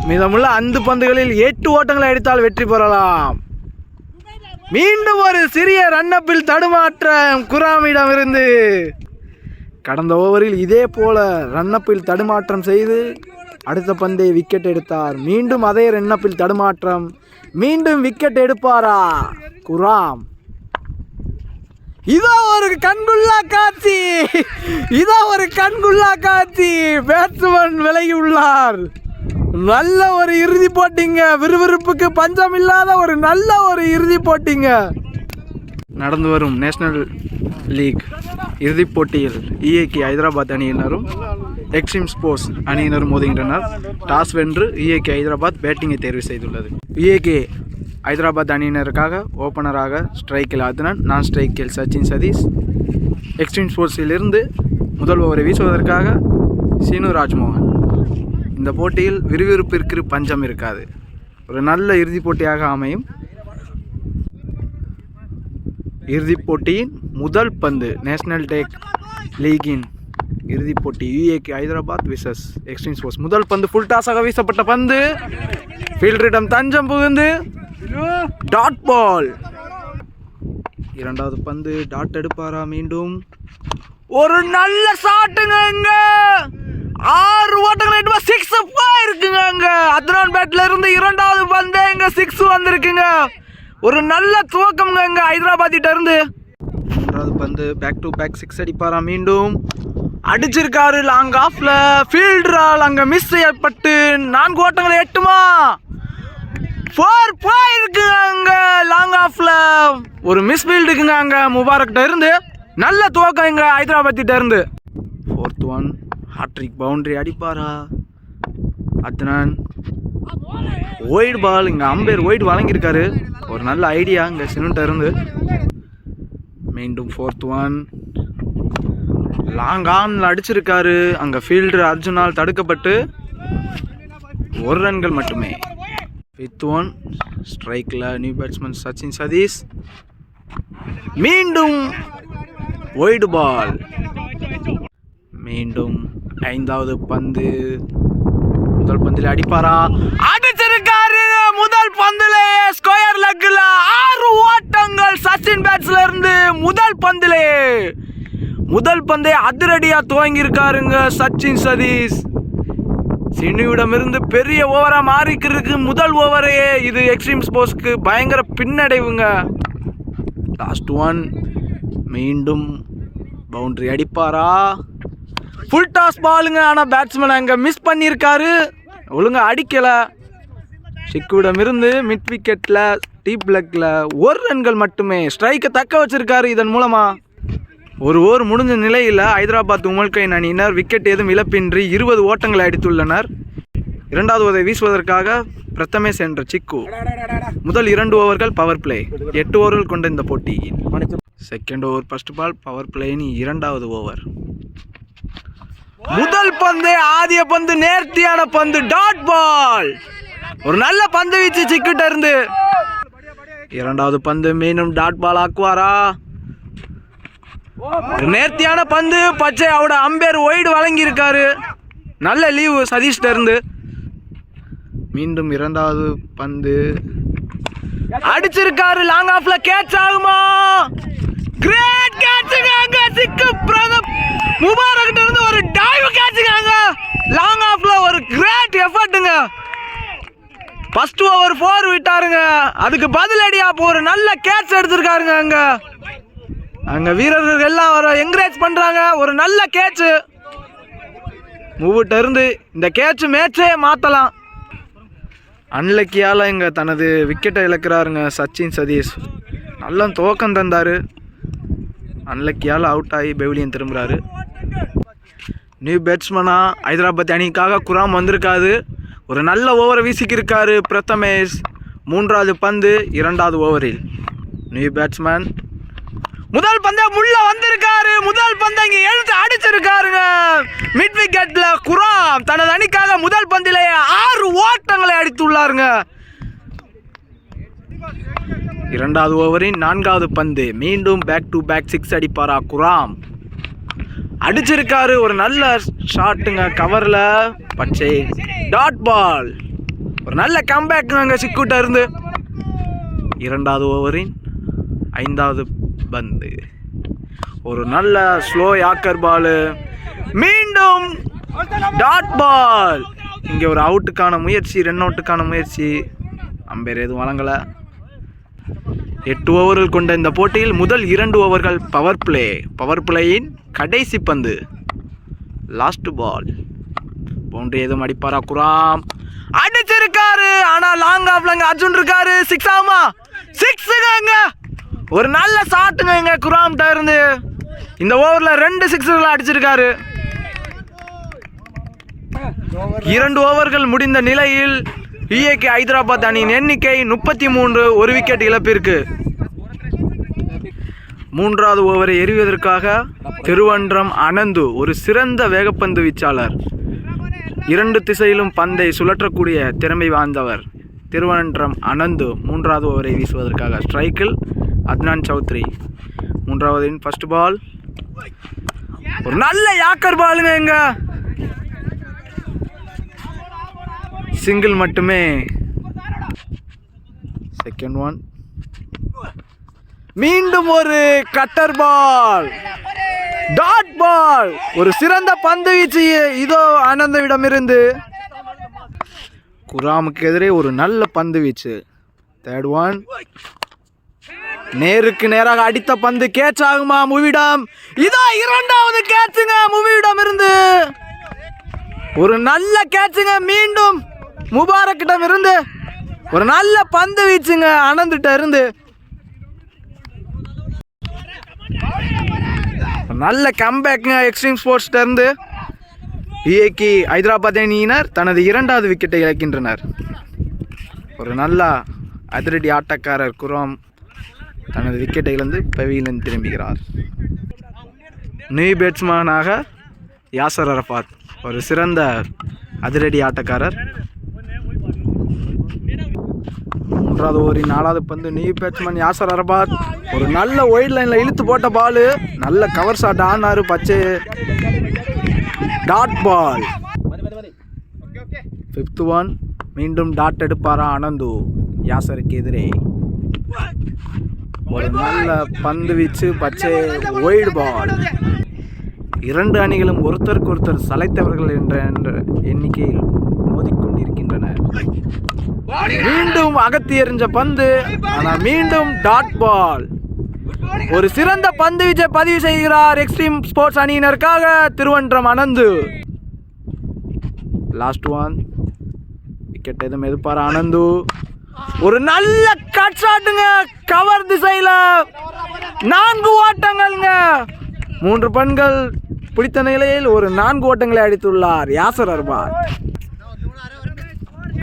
மீதமுள்ள 5 பந்துகளில் 8 ஓட்டங்களை அடித்தால் வெற்றி பெறலாம். மீண்டும் ஒரு சிறிய ரன்னப்பில் தடுமாற்றம் குராமிடம் இருந்து. கடந்த ஓவரில் இதே போல ரன்னப்பில் தடுமாற்றம் செய்து அடுத்த பந்தை விக்கெட் எடுத்தார். மீண்டும் அதே ரன்னப்பில் தடுமாற்றம், மீண்டும் விக்கெட் எடுப்பாரா குராம்? இதோ ஒரு கண்குள்ளா காட்சி, இதோ ஒரு கண்குள்ளா காட்சி. பேட்ஸ்மேன் விலகி உள்ளார். நல்ல ஒரு இறுதி போட்டிங்க, விறுவிறுப்புக்கு பஞ்சம் இல்லாத ஒரு நல்ல ஒரு இறுதி போட்டிங்க. நடந்து வரும் நேஷனல் லீக் இறுதிப் போட்டியில் இஏகே ஹைதராபாத் அணியினரும் எக்ஸ்ட்ரீம் ஸ்போர்ட்ஸ் அணியினரும் மோதுகின்றனர். டாஸ் வென்று இஏகே ஹைதராபாத் பேட்டிங்கை தேர்வு செய்துள்ளது. இஏகே ஹைதராபாத் அணியினருக்காக ஓப்பனராக ஸ்ட்ரைக்கில் அத்னன், நான் ஸ்ட்ரைக்கில் சச்சின் சதீஷ். எக்ஸ்ட்ரீம் ஸ்போர்ட்ஸிலிருந்து முதல் ஓவரை வீசுவதற்காக சீனு ராஜ்மோகன். இந்த போட்டியில் விறுவிறுப்பிற்கு பஞ்சம் இருக்காது. ஒரு நல்ல இறுதிப் போட்டியாக அமையும். இறுதிப் போட்டியின் முதல் பந்து நேஷனல் டேக் லீகின் இறுதிப் போட்டி யுஏகே ஹைதராபாத் விசஸ் எக்ஸ்ட்ரீம் ஸ்போர்ட்ஸ். முதல் பந்து ஃபுல் டாஸாக வீசப்பட்ட பந்து ஃபீல்டரிடம் தஞ்சம் புகுந்து டாட் பால். இரண்டாவது பந்து டாட் எடுப்பாரா? மீண்டும் ஒரு நல்ல ஷாட்டுங்க. 6 ஓட்டங்கள் 6 இருக்குங்க. அங்க அத்னான் பேட்ல இருந்து இரண்டாவது பந்து இங்க 6 வந்திருக்குங்க. ஒரு நல்ல துவக்கம்ங்க இங்க ஹைதராபாத் கிட்ட இருந்து. மூன்றாவது பந்து பேக் டு பேக் 6 அடிப்பாரா? மீண்டும் அடிச்சிருக்காரு லாங் ஆஃப்ல. ஃபீல்டரால் அங்க மிஸ் செய்யப்பட்டு 4 ஓட்டங்களை எட்டுமா? 4 போயிருக்குங்க அங்க லாங் ஆஃப்ல. ஒரு மிஸ் ஃபீல்டுக்குங்க அங்க முபாரக் இருந்து. நல்ல துவக்கம் இங்க ஹைதராபாத் கிட்ட இருந்து. 4th ஒன் ஹாட்ரிக் பவுண்டரி அடிப்பாரா அத்னான்? Wide ball. இங்க அம்பேர் ஒயிட் வழங்கியிருக்காரு. ஒரு நல்ல ஐடியா இங்க சினுட்ட இருந்து. மீண்டும் 4th ஒன் லாங் ஆன்ல அடிச்சிருக்காரு. அங்க ஃபீல்டர் அர்ஜுனால் தடுக்கப்பட்டு 1 ரன்கள் மட்டுமே. 5th ஒன் ஸ்ட்ரைக்ல நியூ பேட்ஸ்மேன் சச்சின் சதீஷ். மீண்டும் ஒயிட் பால். மீண்டும் 5வது பந்து. முதல் பந்தில் அடிப்பாரா? அடிச்சிருக்காரு. முதல் பந்திலே ஸ்கொயர் லெக்ல 6 ஓட்டங்கள் சச்சின் பேட்ஸ்ல இருந்து. முதல் பந்தே அதிரடியா துவங்கி இருக்காருங்க சச்சின் சதீஷ். சினுவிடமிருந்து பெரிய ஓவரா மாறிக்கிறதுக்கு முதல் ஓவரே இது எக்ஸ்ட்ரீம் ஸ்போர்ட்ஸ்க்கு பயங்கர பின்னடைவுங்க. லாஸ்ட் ஒன் மீண்டும் பவுண்டரி அடிப்பாரா? ஃபுல் டாஸ் பாலுங்க. ஆனால் பேட்ஸ்மேன் அங்கே மிஸ் பண்ணியிருக்காரு, ஒழுங்காக அடிக்கலை. சிக்குவிடமிருந்து மிட் விக்கெட்டில் டீப் லெக்கில் 1 ரன்கள் மட்டுமே. ஸ்ட்ரைக்கை தக்க வச்சிருக்காரு. இதன் மூலமாக ஒரு ஓவர் முடிஞ்ச நிலையில் ஹைதராபாத் உமல்கைன் அணியினர் விக்கெட் ஏதும் இழப்பின்றி 20 ஓட்டங்களை அடித்துள்ளனர். இரண்டாவது ஓவரை வீசுவதற்காக பிரதமேஷ் என்ற சிக்கு. முதல் 2 ஓவர்கள் பவர் பிளே. 8 ஓவர்கள் கொண்ட இந்த போட்டி. Second over first ball, power பிளேயின் 2வது ஓவர். முதல் பந்து ஆதிய பந்து, நேர்த்தியான பந்து, டாட் பால். ஒரு நல்ல பந்து வீச்சு சிக்கிட்ட இருந்து. இரண்டாவது பந்து மீண்டும் டாட் பால் ஆக்குவாரா? நேர்த்தியான பந்து, பச்சை அவட அம்பேர் ஒயிட் வழங்கி இருக்காரு. நல்ல லீவு சதீஷ்ட இருந்து. மீண்டும் இரண்டாவது பந்து அடிச்சிருக்காரு. லாங் ஆஃப்ல கேட்ச் ஆகுமா? கிரேட் கேட்சுங்க. அங்க சிக்கு பிரதப் முபாரக் இருந்து ஒரு டைவ் கேட்சுங்க. லாங் ஆஃப்ல ஒரு கிரேட் எஃபர்ட்டுங்க. ஃபர்ஸ்ட் ஓவர் 4 விட்டாருங்க. அதுக்கு பதிலடியா ஒரு நல்ல கேட்ச் எடுத்திருக்காருங்க. அங்க வீரர்கள் எல்லாம் வர என்கரேஜ் பண்றாங்க. ஒரு நல்ல கேட்ச் மூவிட்ட இருந்து. இந்த கேட்ச் மேட்சே மாத்தலாம். அன்லக்கியால இங்க தனது விக்கெட்டை இழக்கிறாருங்க சச்சின் சதீஷ். நல்ல துவக்கம் தந்தாரு. அன்லக்கியால் அவுட் ஆகி பெவிலியன் திரும்புறாரு. நியூ பேட்ஸ்மனா ஹைதராபாத் அணிக்காக குராம் வந்திருக்காது. ஒரு நல்ல ஓவரை வீசிக்கிருக்காரு பிரதமேஷ். 3வது பந்து 2வது ஓவரில். நியூ பேட்ஸ்மேன் முதல் பந்தை முள்ள வந்திருக்காரு. முதல் பந்தை இங்க எழுத்து அடிச்சிருக்காருங்க. மிட் விக்கெட்ல குராம் தனது அணிக்காக முதல் பந்திலேயே 6 ஓட்டங்களை அடித்துள்ளாருங்க. 2வது ஓவரின் 4வது பந்து. மீண்டும் பேக் டு பேக் 6 அடிப்பாரா குராம்? அடிச்சிருக்காரு. ஒரு நல்ல ஷாட்டுங்க கவர்ல. பச்சை டாட் பால். ஒரு நல்ல கம்பேக் அங்கே சிக்குட்ட இருந்து. இரண்டாவது ஓவரின் 5வது பந்து. ஒரு நல்ல ஸ்லோ யாக்கர் பால். மீண்டும் டாட் பால். இங்கே ஒரு அவுட்டுக்கான முயற்சி, ரன் அவுட்டுக்கான முயற்சி. அம்பேர் எதுவும் வழங்கலை. 8 ஓவர்கள் கொண்ட இந்த போட்டியில் முதல் 2 ஓவர்கள் பவர் பிளேயின் கடைசி பந்து. Last ball. பவுண்டரி எதுவும் அடிப்பாரா குராம்? அடிச்சிருக்காரு. ஆனால் லாங் ஆஃப்லங்க அர்ஜுன் இருக்காரு. 6 ஆகுமா? 6ங்க. ஒரு நல்ல ஷாட்டுங்க இங்க குராம்கிட்ட இருந்து. இந்த ஓவரில் 2 6களை அடிச்சிருக்காரு. 2 ஓவர்கள் முடிந்த நிலையில் விஏகே ஹைதராபாத் அணியின் எண்ணிக்கை 33, ஒரு விக்கெட் இழப்பிற்கு. 3வது ஓவரை எறிவதற்காக திருவன்றம் அனந்து, ஒரு சிறந்த வேகப்பந்து வீச்சாளர். 2 திசையிலும் பந்தை சுழற்றக்கூடிய திறமை வாய்ந்தவர் திருவன்றம் அனந்து. 3வது ஓவரை வீசுவதற்காக ஸ்ட்ரைக்கில் அத்னான் சௌத்ரி. 3வது ஃபர்ஸ்ட் பால். ஒரு நல்ல யாக்கர் பாலுங்க. எங்க சிங்கிள் மட்டுமே. Second one. மீண்டும் ஒரு கட்டர் பால், டாட் பால். ஒரு சிறந்த பந்து வீச்சு இதோ ஆனந்தவிடமிருந்து. குராமுக்கு எதிரே ஒரு நல்ல பந்து வீச்சு. Third one. நேருக்கு நேராக அடித்த பந்து கேட்ச் ஆகுமா மூவிடம்? இதோ 2வது கேட்சுங்க மூவிடம் இருந்து. ஒரு நல்ல கேட்சுங்க. மீண்டும் முபாரக்கிடம் இருந்து ஒரு நல்ல பந்து வீச்சுங்க ஆனந்திட்ட இருந்து. நல்ல கம்பேக்குங்க எக்ஸ்ட்ரீம் ஸ்போர்ட்ஸ்ட இருந்து. விஏகே ஹைதராபாத் அணியினர் தனது 2வது விக்கெட்டை இழக்கின்றனர். ஒரு நல்ல அதிரடி ஆட்டக்காரர் குராம் தனது விக்கெட்டை இழந்து பவிலியன் திரும்புகிறார். நியூ பேட்ஸ்மேனாக யாசர் அரஃபாத், ஒரு சிறந்த அதிரடி ஆட்டக்காரர். 3வது ஓவரின் 4வது பந்து. நியூ பேட்ஸ்மேன் யாசர் அரஃபாத் ஒரு நல்ல ஒயிட் லைனில் இழுத்து போட்ட பால். நல்ல கவர் ஷாட் ஆனாரு. பச்சை டாட் பால். 5th ஒன். மீண்டும் டாட் எடுப்பாரா அனந்து யாசருக்கு எதிரே. ஒரு நல்ல பந்து வீச்சு, பச்சை ஒயிட் பால். 2 அணிகளும் ஒருத்தருக்கு ஒருத்தர் சளைத்தவர்கள் என்ற எண்ணிக்கையில் மோதிக்கொண்டிருக்கின்றனர். மீண்டும் அகத்தி எறிஞ்ச பந்து, ஆனால் மீண்டும் டாட் பால். ஒரு சிறந்த பந்து வீச்சை பதிவு செய்கிறார் எக்ஸ்ட்ரீம் ஸ்போர்ட்ஸ் அணியினருக்காக திருவன்றம் அனந்து. Last one. விக்கெட் எதுவும் எதிர்பார அனந்து. ஒரு நல்ல கட் ஷாட்டுங்க கவர் திசையில. 4 ஓட்டங்கள்ங்க. 3 பன்கள் பிடித்த நிலையில் ஒரு 4 ஓட்டங்களை அடித்துள்ளார் யாசர் அரஃபாத்.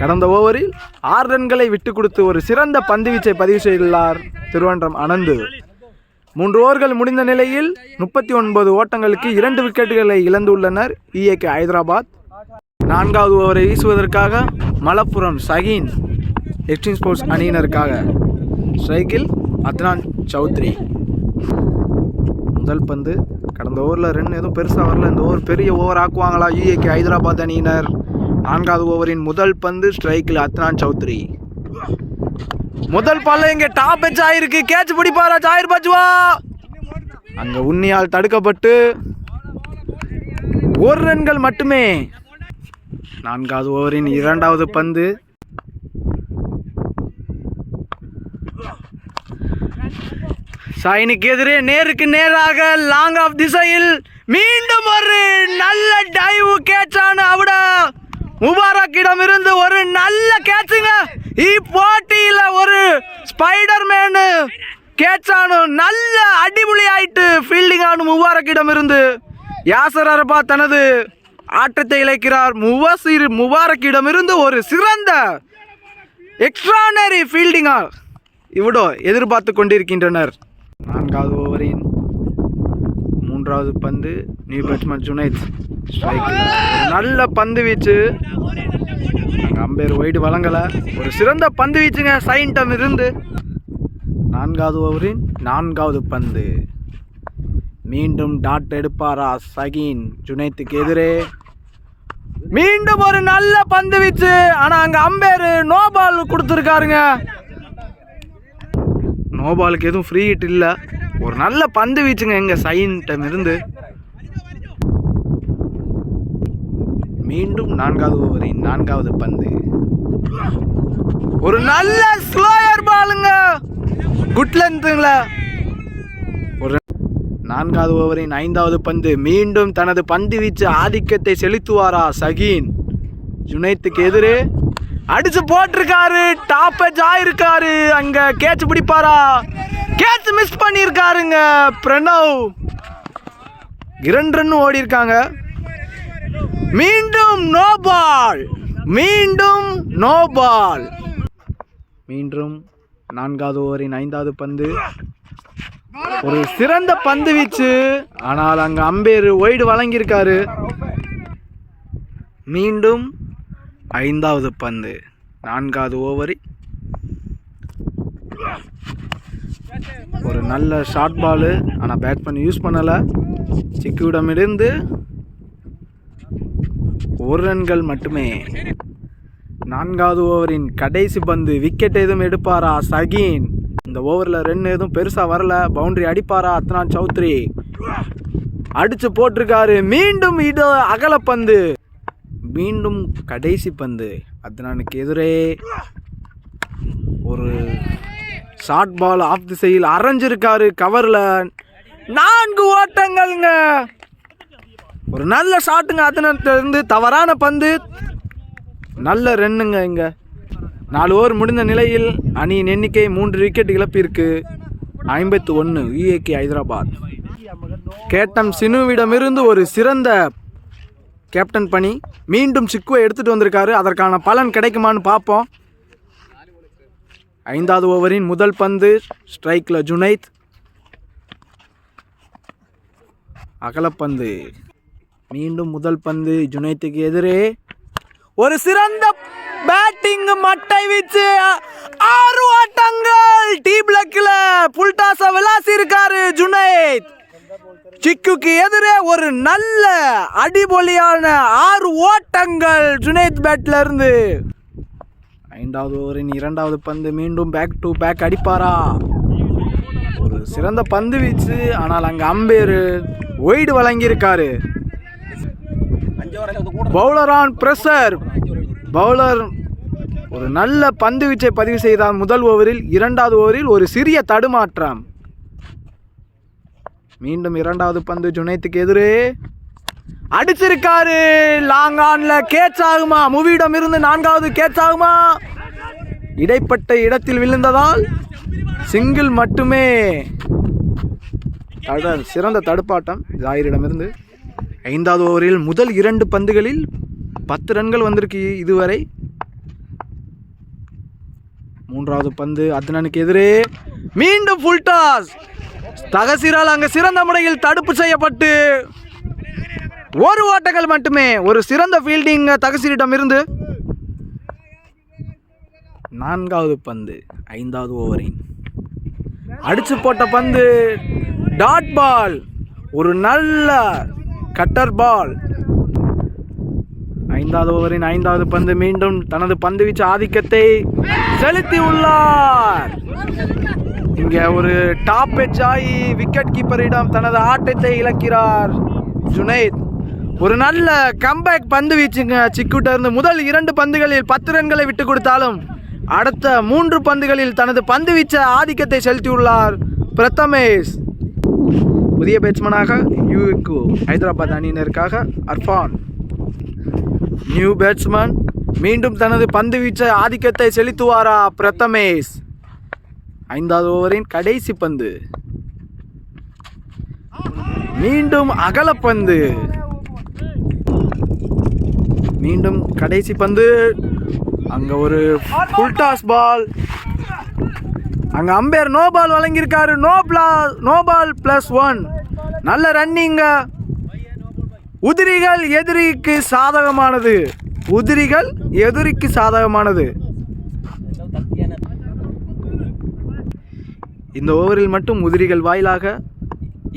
கடந்த ஓவரில் 6 ரன்களை விட்டு கொடுத்து ஒரு சிறந்த பந்து வீச்சை பதிவு செய்துள்ளார் திருவன்றம் அனந்து. 3 ஓவர்கள் முடிந்த நிலையில் 39 ஓட்டங்களுக்கு 2 விக்கெட்டுகளை இழந்துள்ளனர் விஏகே ஹைதராபாத். 4வது ஓவரை வீசுவதற்காக மலப்புரம் ஷஹீன் எக்ஸ்ட்ரீம் ஸ்போர்ட்ஸ் அணியினருக்காக ஸ்ட்ரைக்கில் அத்னான் சௌத்ரி. முதல் பந்து. கடந்த ஓவரில் ரன் எதுவும் பெருசாக வரல. இந்த ஓவர் பெரிய ஓவர் ஆக்குவாங்களா விஏகே ஹைதராபாத் அணியினர்? 4வது ஓவரின் முதல் பந்து. ஸ்ட்ரைக்கில் அத்னான் சௌத்ரி. முதல் பால் இங்கே டாப் எச் ஆயிருக்கு. கேட்ச் பிடிப்பாரா ஜாயிர் பஜ்வா? அங்க உன்னியால் தடுக்கப்பட்டு 1 ரன்கள் மட்டுமே. 4வது ஓவரின் 2வது பந்து. ஷாயினுக்கு எதிரே நேருக்கு நேராக லாங் ஆஃப் திசையில் மீண்டும் ஒரு நல்ல டைவ் கேட்சான அவட முபாரக்கிடம் இருந்து ஒரு நல்ல கேட்சுங்க. இப்போட்டியில் ஒரு ஸ்பைடர்மேன் கேட்சானு நல்ல அடிபொலி ஆயிட்டு ஃபீல்டிங் ஆனு முபாரக்கிடம் இருந்து. யாசர் அரஃபாத் தனது ஆட்டத்தை இழக்கிறார். முபாரக்கிடம் இருந்து ஒரு சிறந்த எக்ஸ்ட்ரானரி ஃபீல்டிங்கா இவடோ எதிர்பார்த்து கொண்டிருக்கின்றனர். 4வது ஓவரின் 3வது பந்து. நியூ பேட்ஸ்மேன் ஜுனைத் ஸ்ட்ரைக்கில் நல்ல பந்து வீச்சு. அம்பேர் ஒயிடு வழங்கலை. ஒரு சிறந்த பந்து வீச்சுங்க சைன்டம் இருந்து. 4வது ஓவரின் 4வது பந்து. மீண்டும் டாட் எடுப்பாரா ஷஹீன் ஜுனைத்துக்கு எதிரே? மீண்டும் ஒரு நல்ல பந்து வீச்சு. ஆனா அங்க அம்பேர் நோ பால் கொடுத்துருக்காருங்க. நோ பாலுக்கு எதுவும் ஃப்ரீ ஹிட் இல்ல. ஒரு நல்ல பந்து வீச்சுங்க எங்க சைன்டம் இருந்து. மீண்டும் 4வது ஓவரின் 4வது பந்து. ஒரு நல்ல ஸ்லோயர் பாலுங்க, குட் லென்த்ல. ஒரு 4வது ஓவரின் 5வது பந்து. மீண்டும் தனது பந்து வீச்சு ஆதிக்கத்தை செலுத்துவாரா சகீன்? ஜுனைத்துக்கு எதிரே அடிச்சு போட்டிருக்காரு. டாப் எட்ஜ் ஆயிருக்காரு. அங்க கேட்ச் பிடிப்பாரா? கேட்ச் மிஸ் பண்ணியிருக்காருங்க பிரணவ். 2 ரன் ஓடி இருக்காங்க. மீண்டும் நோ பால். மீண்டும் நோ பால். மீண்டும் 4வது ஓவரின் 5வது பந்து. ஒரு சிறந்த பந்து வீச்சு. ஆனால் அங்க அம்பேர் ஒய்டு வழங்கியிருக்காரு. மீண்டும் 5வது பந்து. 4வது ஓவர். ஒரு நல்ல ஷார்ட் பாலு. ஆனால் பேட்ஸ்மேன் யூஸ் பண்ணலை. சிக்குவிடமிருந்து 1 ரன்கள் மட்டுமே. 4வது ஓவரின் கடைசி பந்து. விக்கெட் எதுவும் எடுப்பாரா சகீன்? இந்த ஓவரில் ரன் எதுவும் பெருசாக வரல. பவுண்டரி அடிப்பாரா அத்னான் சௌத்ரி? அடிச்சு போட்டிருக்காரு. மீண்டும் இது அகலப்பந்து. மீண்டும் கடைசி பந்து. அத்னானுக்கு எதிரே ஒரு ஷார்ட் பால் ஆஃப் திசையில் அரைஞ்சிருக்காரு கவரில். 4 ஓட்டங்கள்ங்க. ஒரு நல்ல ஷாட்டுங்க அத்னானிலிருந்து. தவறான பந்து. நல்ல ரன்னுங்க. இங்க 4 ஓவர் முடிந்த நிலையில் அணியின் எண்ணிக்கை 3 விக்கெட் இழப்பிற்கு 51 விஏகே ஹைதராபாத். கேப்டன் சினுவிடமிருந்து ஒரு சிறந்த கேப்டன் பணி. மீண்டும் சிக்குவை எடுத்துட்டு வந்திருக்காரு. அதற்கான பலன் கிடைக்குமான்னு பார்ப்போம். 5வது ஓவரின் முதல் பந்து. ஸ்ட்ரைக்ல ஜுனைத். அகலப்பந்து. மீண்டும் முதல் பந்து. ஜுனைத்துக்கு எதிரே ஒரு சிறந்த பேட்டிங். மட்டை வீச்சு. 6 ஓட்டங்கள். டி பிளாக்ல புல் டாஸ விளாசி இருக்காரு ஜுனைத். சிக்குக்கு எதிரே ஒரு நல்ல அடிபொலியான 6 ஓட்டங்கள் ஜுனைத் பேட்ல இருந்து. 5வது ஓவரின் 2வது பந்து. மீண்டும் பேக் டு பேக் அடிப்பாரா? ஒரு சிறந்த பந்து வீச்சு. ஆனால் அங்க அம்பேர் ஒய்டு வழங்கியிருக்காரு. Bowler on pressure. பவுலர் ஒரு நல்ல பந்து வீச்சை பதிவு செய்தார் முதல் ஓவரில். 2வது ஓவரில் ஒரு சிறிய தடுமாற்றம். மீண்டும் 2வது பந்து. ஜுனைத்துக்கு எதிரே அடிச்சிருக்காரு. லாங் ஆன்ல கேட்ச் ஆகுமா? மூவியிடம் இருந்து 4வது கேட்ச் ஆகுமா? இடைப்பட்ட இடத்தில் விழுந்ததால் சிங்கிள் மட்டுமே. சிறந்த தடுப்பாட்டம் ஜாயிரிடமிருந்து. 5வது ஓவரில் முதல் 2 பந்துகளில் 10 ரன்கள் வந்திருக்கு இதுவரை. 3வது பந்து. அத்னானுக்கு எதிரே மீண்டும் ஃபுல் டாஸ். தகசீரால் அங்கு சிறந்த முறையில் தடுப்பு செய்யப்பட்டு 1 ஓட்டங்கள் மட்டுமே. ஒரு சிறந்த ஃபீல்டிங் தகசீரிடம் இருந்து. 4வது பந்து. 5வது ஓவரின் அடிச்சு போட்ட பந்து. Dot ball. ஒரு நல்ல கட்டர் பால். 5வது ஓவரின் 5வது பந்து. மீண்டும் தனது பந்து வீச்சு ஆதிக்கத்தை செலுத்தி உள்ளார். இங்க ஒரு டாப் எட்ஜ் ஆகி விக்கெட் கீப்பரிடம் தனது ஆட்டத்தை இழக்கிறார் ஜுனைத். ஒரு நல்ல கம்பேக் பந்து வீச்சுங்க சிக்குட்ட இருந்து. முதல் 2 பந்துகளில் 10 ரன்களை விட்டு கொடுத்தாலும் அடுத்த 3 பந்துகளில் தனது பந்து வீச்ச ஆதிக்கத்தை செலுத்தியுள்ளார் பிரதமேஷ். புதிய பேட்ஸ்மேனாக யூக்கு ஹைதராபாத் அணியினருக்காக அர்ஃபான். New batsman. மீண்டும் தனது பந்து வீச்ச ஆதிக்கத்தை செலுத்துவாரா பிரதமேஷ்? 5வது ஓவரின் கடைசி பந்து. மீண்டும் அகலப்பந்து. மீண்டும் கடைசி பந்து. அங்க ஒரு ஃபுல் டாஸ் பால். அங்க அம்பேர் நோ பால் வழங்கியிருக்காரு. No ball +1. நல்ல ரன்னிங்க. உதிரிகள் எதிரிக்கு சாதகமானது. உதிரிகள் எதிரிக்கு சாதகமானது. இந்த ஓவரில் மட்டும் உதிரிகள் வாயிலாக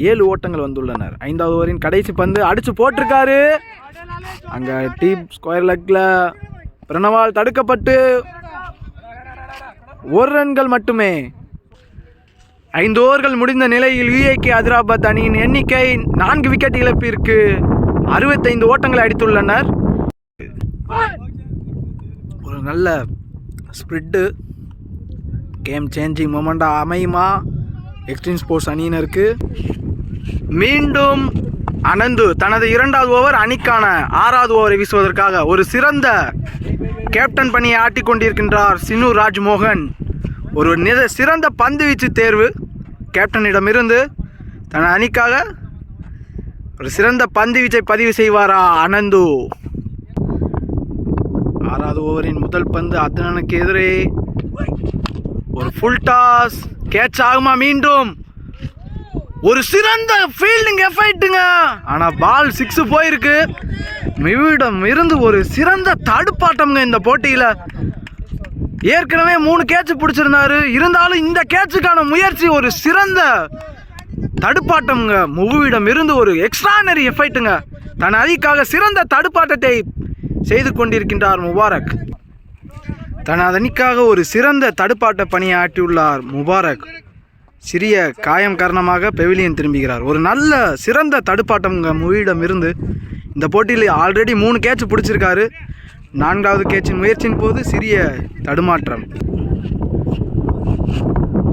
7 ஓட்டங்கள் வந்துள்ளனர். 5வது ஓவரின் கடைசி பந்து அடிச்சு போட்டிருக்காரு. அங்க டீப் ஸ்கொயர் லெக்ல பிரணவால் தடுக்கப்பட்டு 1 ரன்கள் மட்டுமே. 5 ஓவர்கள் முடிந்த நிலையில் UAE ஹைதராபாத் அணியின் எண்ணிக்கை 4 விக்கெட் இழப்பிற்கு 65 ஓட்டங்களை அடித்துள்ளனர். ஒரு நல்ல ஸ்பிரிட்டு கேம் சேஞ்சிங் மொமெண்டாக அமையுமா எக்ஸ்ட்ரீம் ஸ்போர்ட்ஸ் அணியினருக்கு? மீண்டும் அனந்து தனது 2வது ஓவர் அணிக்கான 6வது ஓவரை வீசுவதற்காக ஒரு சிறந்த கேப்டன் பணியை ஆட்டிக் கொண்டிருக்கின்றார் சினு ராஜ்மோகன். ஒரு சிறந்த பந்து வீச்சு தேர்வு கேப்டனிடமிருந்து. தன் அணிக்காக ஒரு சிறந்த பந்து வீச்சை பதிவு செய்வாரா அனந்து? 6வது ஓவரின் முதல் பந்து அத்னானுக்கு எதிரே ஒரு ஃபுல் டாஸ். கேட்ச் ஆகுமா? மீண்டும் ஒரு சிறந்த ஃபீல்டிங் எஃபெக்ட்டுங்க. ஆனால் பால் 6 போயிருக்கு. மிவிடம் இருந்து ஒரு சிறந்த தடுப்பாட்டம்ங்க இந்த போட்டியில். ஏற்கனவே 3 கேட்ச் பிடிச்சிருந்தாரு. இருந்தாலும் இந்த கேட்சுக்கான முயற்சி ஒரு சிறந்த தடுப்பாட்டம்ங்க. முவிடம் இருந்து ஒரு எக்ஸ்ட்ரானரி எஃபெக்ட்டுங்க. தன் அணிக்காக சிறந்த தடுப்பாட்டத்தை செய்து கொண்டிருக்கின்றார் முபாரக். தனது அணிக்காக ஒரு சிறந்த தடுப்பாட்ட பணியை ஆற்றியுள்ளார் முபாரக். சிறிய காயம் காரணமாக பெவிலியன் திரும்புகிறார். ஒரு நல்ல சிறந்த தடுப்பாட்டம்ங்க முவியிடம் இருந்து. இந்த போட்டியில் ஆல்ரெடி 3 கேட்ச் பிடிச்சிருக்காரு. 4வது கேட்சின் முயற்சியின் போது சிறிய தடுமாற்றம்.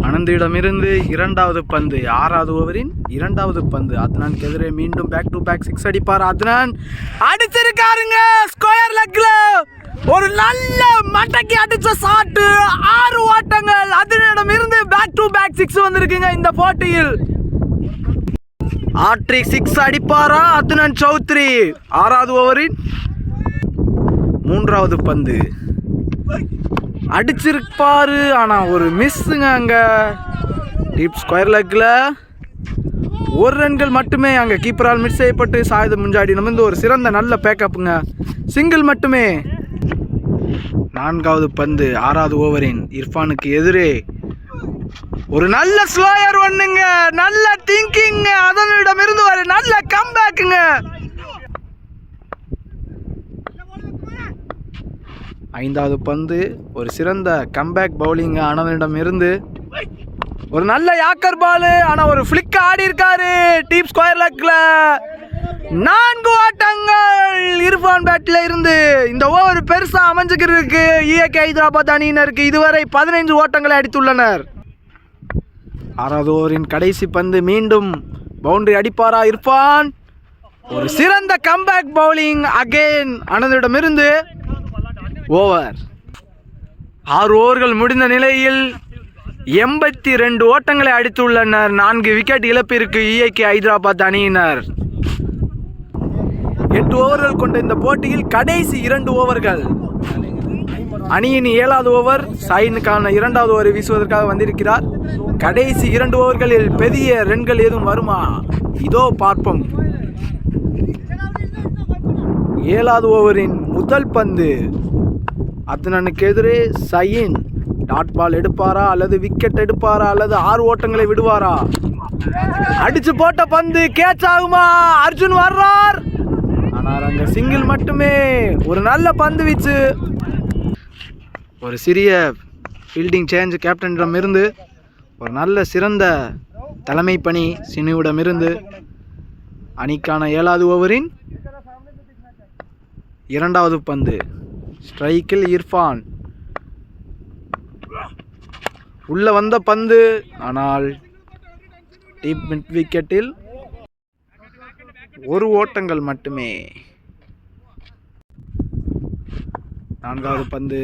அனந்திடமிருந்து 2வது பந்து, 6வது ஓவரின் 2வது பந்து. அத்னானுக்கு எதிரே மீண்டும் பேக் டு பேக் 6 அடிப்பார். அத்னான் அடிச்சிருக்காருங்க ஸ்கொயர் லெக்ல. ஒரு நல்ல மட்டக்கி அடிச்ச ஷாட், 6 ஓட்டங்கள். அதனிடமிருந்து பேக் டு பேக் 6 வந்திருக்குங்க இந்த போட்டியில். ஆட்ரிக் 6 அடிப்பாரா அத்னான் சௌத்ரி? 6வது ஓவரின் 3வது பந்து அடிச்சிருப்பாரு. ஆனால் ஒரு மிஸ்ஸுங்க. அங்கே டீப் ஸ்கொயர் லெக்ல 1 ரன்கள் மட்டுமே. அங்கே கீப்பரால் மிஸ் செய்யப்பட்டு சாயுத முஞ்சாடி நம்ம ஒரு சிறந்த நல்ல பேக்கப்புங்க. சிங்கிள் மட்டுமே. 4வது பந்து 6வது ஓவரின் இர்ஃபானுக்கு எதிரே ஒரு நல்ல ஸ்லோயர் ஒன்னுங்க. நல்ல திங்கிங். அதனிடமிருந்து ஒரு நல்ல கம்பேக்குங்க. 5வது பந்து ஒரு சிறந்த கம்பேக் பவுலிங். ஆனவனிடம் இருந்து ஒரு நல்ல யாக்கர் பாலு. ஆனால் ஒரு ஃபிளிக் ஆடி இருக்காரு டீப் ஸ்கொயர் லெக்ல. 4 ஓட்டங்கள் இர்ஃபான் பேட்ல இருந்து. இந்த ஓவர் பெருசா அமைஞ்சுக்கிறதுக்கு UAE ஹைதராபாத் அணியினருக்கு இதுவரை 15 ஓட்டங்களை அடித்துள்ளனர். 6வது ஓவரின் கடைசி பந்து மீண்டும் பவுண்டரி அடிப்பாரா இர்ஃபான்? ஒரு சிறந்த கம்பேக் பவுலிங் அகெயின் அனந்திடமிருந்து. ஓவர். 6 ஓவர்கள் முடிந்த நிலையில் 82 ஓட்டங்களை அடித்துள்ளனர். 4 விக்கெட் இழப்பிற்கு UAE ஹைதராபாத் அணியினர். 8 ஓவர்கள் கொண்ட இந்த போட்டியில் கடைசி 2 ஓவர்கள். அணியின் 7வது ஓவர் சாயினுக்கான 2வது ஓவரை வீசுவதற்காக வந்திருக்கிறார். கடைசி 2 ஓவர்களில் பெரிய ரன்கள் ஏதும் வருமா? இதோ பார்ப்போம். 7வது ஓவரின் முதல் பந்து அத்னானுக்கு எதிரே சயின் டாட் பால் எடுப்பாரா அல்லது விக்கெட் எடுப்பாரா அல்லது 6 ஓட்டங்களை விடுவாரா? அடிச்சு போட்ட பந்து கேட்ச் ஆகுமா? அர்ஜுன் வர்றார். ஆனால் அங்க சிங்கிள் மட்டுமே. ஒரு நல்ல பந்து வீச்சு. ஒரு சிறிய ஃபீல்டிங் சேஞ்ச் கேப்டனிடம் இருந்து. ஒரு நல்ல சிறந்த தலைமை பணி சினுவிடம் இருந்து. அணிக்கான 7வது ஓவரின் 2வது பந்து ஸ்ட்ரைக்கில் இர்ஃபான். உள்ள வந்த பந்து. ஆனால் டீப் மிட் விக்கெட்டில் 1 ஓட்டங்கள் மட்டுமே. 4வது பந்து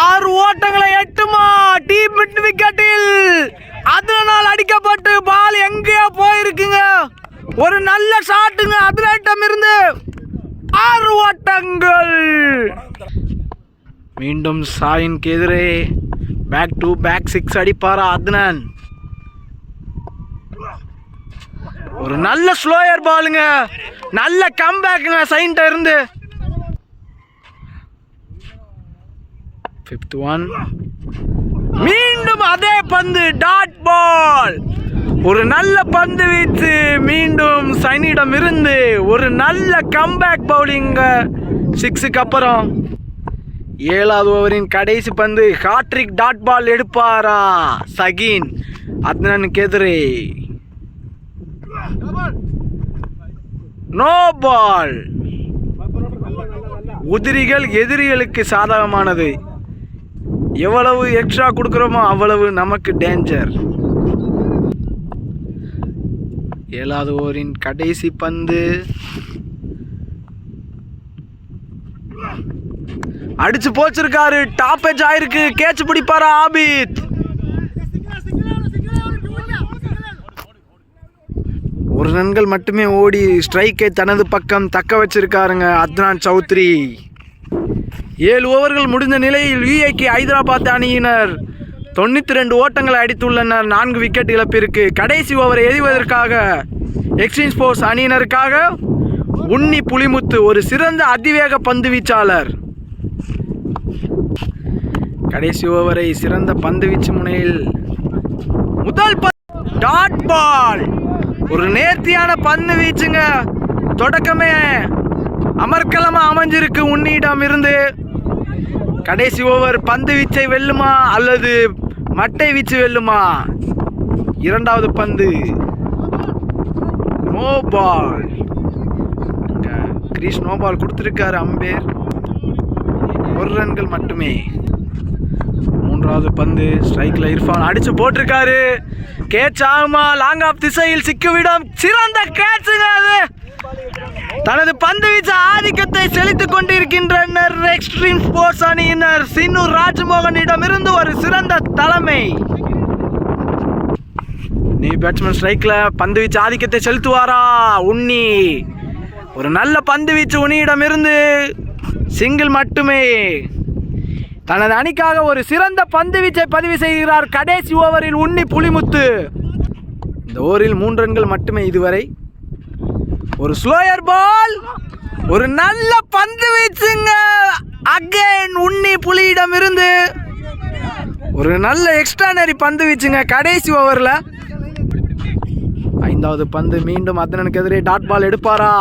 6 ஓட்டங்களை எட்டுமா டீப் மிட் விக்கெட்டில். அதனால் அடிக்கப்பட்டு பால் எங்கேயோ போயிருக்குங்க. ஒரு நல்ல ஷாட்டுங்க அத்னானிடம் இருந்து. 6 ஓட்டங்கள். மீண்டும் சாயினுக்கு எதிரே பேக் டு பேக் 6 அடிப்பாரா அத்னான்? ஒரு நல்ல ஸ்லோயர் பாலுங்க. நல்ல கம்பேக்குங்க சைன்ட்ட இருந்து. 5th ஒன். மீண்டும் அதே பந்து டாட் பால். ஒரு நல்ல பந்து வீச்சு மீண்டும் சைனியிடம் இருந்து ஒரு நல்ல கம்பேக் பவுலிங் 6க்கு அப்புறம் 7வது ஓவரின் கடைசி பந்து ஹாட்ரிக் டாட் பால் எடுப்பாரா சகின் அத்னனுக்கு எதிரே நோ பால். உதிரிகள் எதிரிகளுக்கு சாதகமானது. எவ்வளவு எக்ஸ்ட்ரா கொடுக்குறோமோ அவ்வளவு நமக்கு டேஞ்சர். 7வது ஓவரின் கடைசி பந்து அடிச்சு போச்சிருக்காரு. டாப் எட்ஜ் ஆயிருக்கு. கேட்ச் பிடிப்பாரா ஆபித்? ஒரு ரன்கள் மட்டுமே ஓடி ஸ்ட்ரைக்கை தனது பக்கம் தக்க வச்சிருக்காருங்க அத்னான் சௌத்ரி. 7 ஓவர்கள் முடிந்த நிலையில் விஐக்கு ஹைதராபாத் அணியினர் 92 ஓட்டங்களை அடித்துள்ளனர். 4 விக்கெட் இழப்பிற்கு. கடைசி ஓவரை எறிவதற்காக எக்ஸ்ட்ரீம் ஸ்போர்ட்ஸ் அணியினருக்காக உன்னி புலிமுத்து ஒரு சிறந்த அதிவேக பந்து வீச்சாளர். கடைசி ஓவரை சிறந்த பந்து வீச்சு முனையில் முதல் டாட் பால். ஒரு நேர்த்தியான பந்து வீச்சுங்க. தொடக்கமே அமர்க்கலமா அமைஞ்சிருக்கு உன்னியிடம் இருந்து. கடைசி ஓவர் பந்து வீச்சை வெல்லுமா அல்லது மட்டை வீச்சு வெல்லுமா? 2வது பந்து no ball. Crease no ball கொடுத்துருக்காரு அம்பேர். 1 ரன்கள் மட்டுமே. 3வது பந்து ஸ்ட்ரைக்ல இர்ஃபான் அடிச்சு போட்டிருக்காரு. கேட்ச் ஆகுமா? லாங் ஆஃப் திசையில் சிக்கிவிடும். சிறந்த கேட்சுங்க அது. தனது பந்து வீச்சு ஆதிக்கத்தை செலுத்திக் கொண்டிருக்கின்றனர் எக்ஸ்ட்ரீம் ஸ்போர்ட்ஸ் அணியினர். சின்னு ராஜ்மோகனிடம் இருந்து ஒரு சிறந்த தலைமை. நீ பேட்ஸ்மேன் ஸ்ட்ரைக்ல பந்து வீச்சு ஆதிக்கத்தை செலுத்துவாரா உன்னி? ஒரு நல்ல பந்து வீச்சு உன்னியிடம் இருந்து சிங்கிள் மட்டுமே. தனது அணிக்காக ஒரு சிறந்த பந்து வீச்சை பதிவு செய்கிறார் கடைசி ஓவரில் உன்னி புலிமுத்து. இந்த ஓவரில் 3 ரன்கள் மட்டுமே இதுவரை. ஒரு ஸ்லோயர் பால். ஒரு நல்ல பந்து வீச்சுங்க அகைன் உன்னி புலியிடம் இருந்து. ஒரு நல்ல எக்ஸ்ட்ரானரி பந்து வீச்சுங்க கடைசி ஓவரில். 5வது பந்து மீண்டும் அத்னனுக்கு எதிரே டாட் பால் எடுப்பாரா?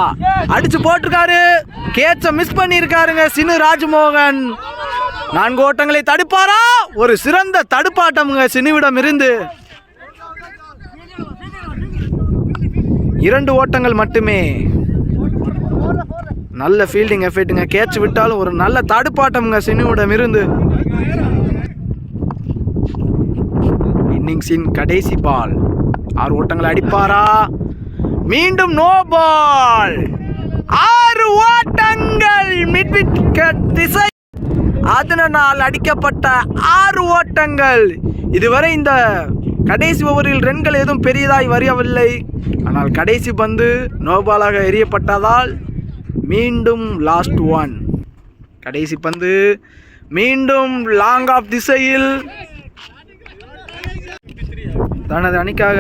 அடிச்சு போட்டிருக்காரு. கேட்ச மிஸ் பண்ணியிருக்காருங்க சின்னு ராஜ்மோகன். 4 ஓட்டங்களை தடுப்பாரா? ஒரு சிறந்த தடுப்பாட்டமுங்க சின்னுவிடம் இருந்து. 2 ஓட்டங்கள் மட்டுமே. நல்ல ஃபீல்டிங் எஃபெக்ட்டுங்க. கேட்ச் விட்டாலும் ஒரு நல்ல தடுப்பாட்டமுங்க சின்னுவிடம் இருந்து. இன்னிங்ஸின் கடைசி பால். 6 ஓட்டங்களை அடிப்பாரா? மீண்டும் நோ பால். 6 ஓட்டங்கள் மிட் விக்கெட் திசை. அதனால் அடிக்கப்பட்ட 6 ஓட்டங்கள். இதுவரை இந்த கடைசி ஓவரில் ரன்கள் எதுவும் பெரியதாய் வரவில்லை. ஆனால் கடைசி பந்து நோபாலாக எறியப்பட்டதால் மீண்டும் லாஸ்ட் ஒன். கடைசி பந்து மீண்டும் லாங் ஆஃப் திசையில். தனது அணிக்காக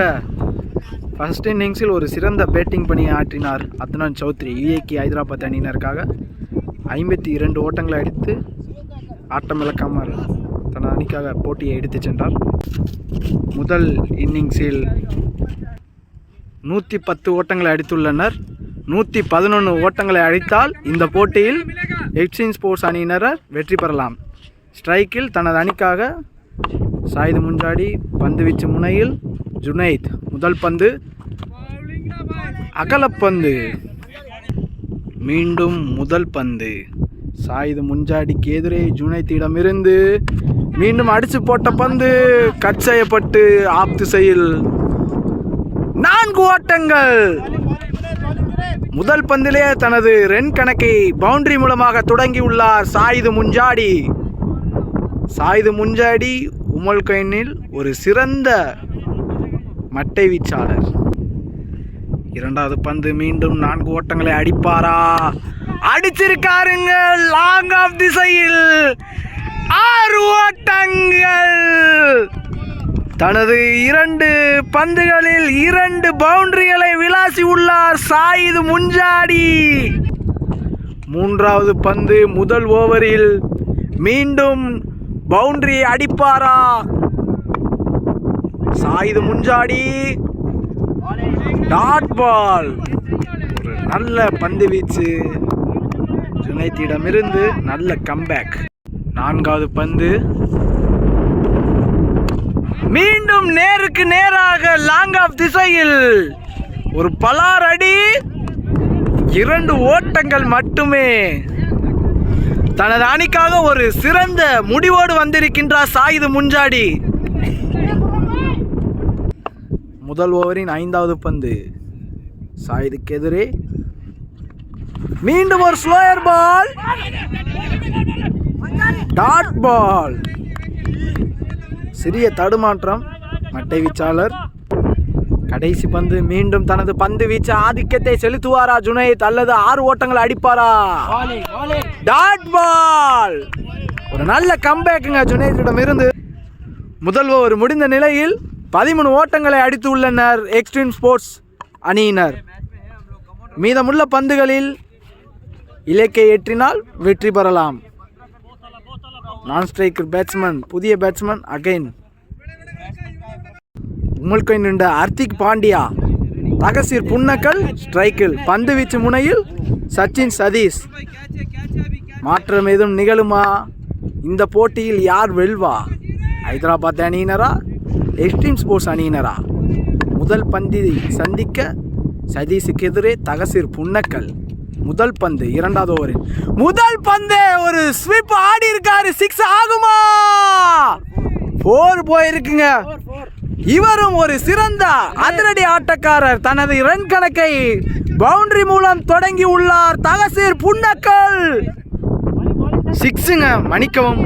ஃபர்ஸ்ட் இன்னிங்ஸில் ஒரு சிறந்த பேட்டிங் பணியை ஆற்றினார் அத்னான் சௌத்ரி. விஐக்கு ஹைதராபாத் அணியினருக்காக 52 ஓட்டங்களை அடித்து ஆட்டமிழக்காமல் தனது அணிக்காக போட்டியை எடுத்து சென்றார். முதல் இன்னிங்ஸில் 110 ஓட்டங்களை அடித்துள்ளனர். 111 ஓட்டங்களை அடித்தால் இந்த போட்டியில் எக்ஸ்ட்ரீம் ஸ்போர்ட்ஸ் அணியினர் வெற்றி பெறலாம். ஸ்ட்ரைக்கில் தனது அணிக்காக சாயித் முஞ்சாடி. பந்து வீச்சு முனையில் ஜுனைத். முதல் பந்து அகலப்பந்து. மீண்டும் முதல் பந்து சாயித் முஞ்சாடிக்கு எதிரே ஜுனைத்திடமிருந்து மீண்டும் அடிச்சு போட்ட பந்து கட் செய்யப்பட்டு ஆப் திசையில். 4 ஓட்டங்கள். முதல் பந்திலே தனது ரன் கணக்கை பவுண்டரி மூலமாக தொடங்கியுள்ளார் சாயித் முஞ்சாடி. சாயித் முஞ்சாடி உமல் கைனில் ஒரு சிறந்த மட்டை வீச்சாளர். 2வது பந்து மீண்டும் 4 ஓட்டங்களை அடிப்பாரா? அடிச்சிருக்காருங்க லாங் ஆஃப் திசையில். 6 ஓட்டங்கள். தனது 2 பந்துகளில் 2 பவுண்டரிகளை விளாசி உள்ளார் சாயித் முஞ்சாடி. 3வது பந்து முதல் ஓவரில் மீண்டும் பவுண்டரி அடிப்பாரா? Sayed Munjadi dot ball. ஒரு நல்ல பந்து வீச்சு யுனைடெடிடமிருந்து. நல்ல கம்பேக். 4வது பந்து மீண்டும் நேருக்கு நேராக லாங் ஆஃப் திசையில் ஒரு பலார் அடி. 2 ஓட்டங்கள் மட்டுமே. தனது அணிக்காக ஒரு சிறந்த முடிவோடு வந்திருக்கின்றார் சாயிது முஞ்சாடி. முதல் ஓவரின் 5வது பந்து சாயிதுக்கு எதிரே மீண்டும் ஒரு ஸ்லோயர் பால். Dot ball. சிறிய தடுமாற்றம் மட்டை வீச்சாளர். கடைசி பந்து மீண்டும் தனது பந்து வீச்சு ஆதிக்கத்தை செலுத்துவாரா ஜுனைத் அல்லது 6 ஓட்டங்களை அடிப்பாரா? Dot ball. ஒரு நல்ல கம்பேக்குங்க ஜுனைத்திடம் இருந்து. முதல் ஓவர் முடிந்த நிலையில் 13 ஓட்டங்களை அடித்து உள்ளனர் எக்ஸ்ட்ரீம் ஸ்போர்ட்ஸ் அணியினர். மீதமுள்ள பந்துகளில் இலக்கை ஏற்றினால் வெற்றி பெறலாம். நான் ஸ்ட்ரைக்கர் பேட்ஸ்மேன், புதிய பேட்ஸ்மேன் அகைன் உமல்கை நின்ற ஹர்திக் பாண்டியா. தகசீர் புன்னக்கல் ஸ்ட்ரைக்கில். பந்து வீச்சு முனையில் சச்சின் சதீஷ். மாற்றம் எதுவும் நிகழுமா? இந்த போட்டியில் யார் வெல்வா? ஹைதராபாத் அணியினரா எக்ஸ்ட்ரீம் ஸ்போர்ட்ஸ் அணியினரா? முதல் பந்தி சந்திக்க சதீஷுக்கு எதிரே தகசீர் புன்னக்கல். முதல் பந்து 2வது ஓவரில் முதல் பந்து ஒரு ஸ்வீப் ஆடி இருக்காரு. 6 ஆகுமா? 4 போயிருக்குங்க. இவரும் ஒரு சிறந்த அதிரடி ஆட்டக்காரர். தனது ரன் கணக்கை பவுண்டரி மூலம் தொடங்கி உள்ளார் தகசீர் புன்னக்கல். 6ங்க மன்னிக்கவும்.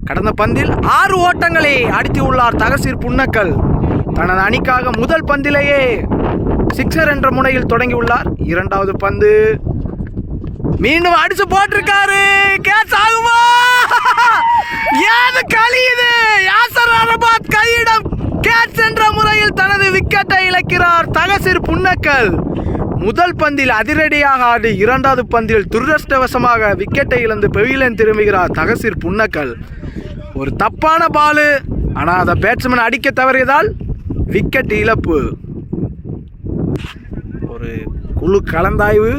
கடந்த பந்தில் 6 ஓட்டங்களை அடித்து உள்ளார் தகசீர் புன்னக்கல். தனது அணிக்காக முதல் பந்திலேயே 6 என்ற முனையில் தொடங்கி உள்ளார். 2வது பந்து மீண்டும் அடிச்சு போட்டிருக்காரு. கேட்ச் ஆகுமா? ஏது கழியுது. யாசர் அரபாத் கையிடம் கேட்ச் என்ற முறையில் தனது விக்கெட்டை இழக்கிறார் தகசீர் புன்னக்கல். முதல் பந்தில் அதிரடியாக ஆடி 2வது பந்தில் துரதிர்ஷ்டவசமாக விக்கெட்டை இழந்து பெவிலியன் திரும்புகிறார் தகசீர் புன்னக்கல். ஒரு தப்பான பாலு, ஆனால் அதை பேட்ஸ்மேன் அடிக்க தவறியதால் விக்கெட் இழப்பு. ஒரு குழு கலந்தாய்வு.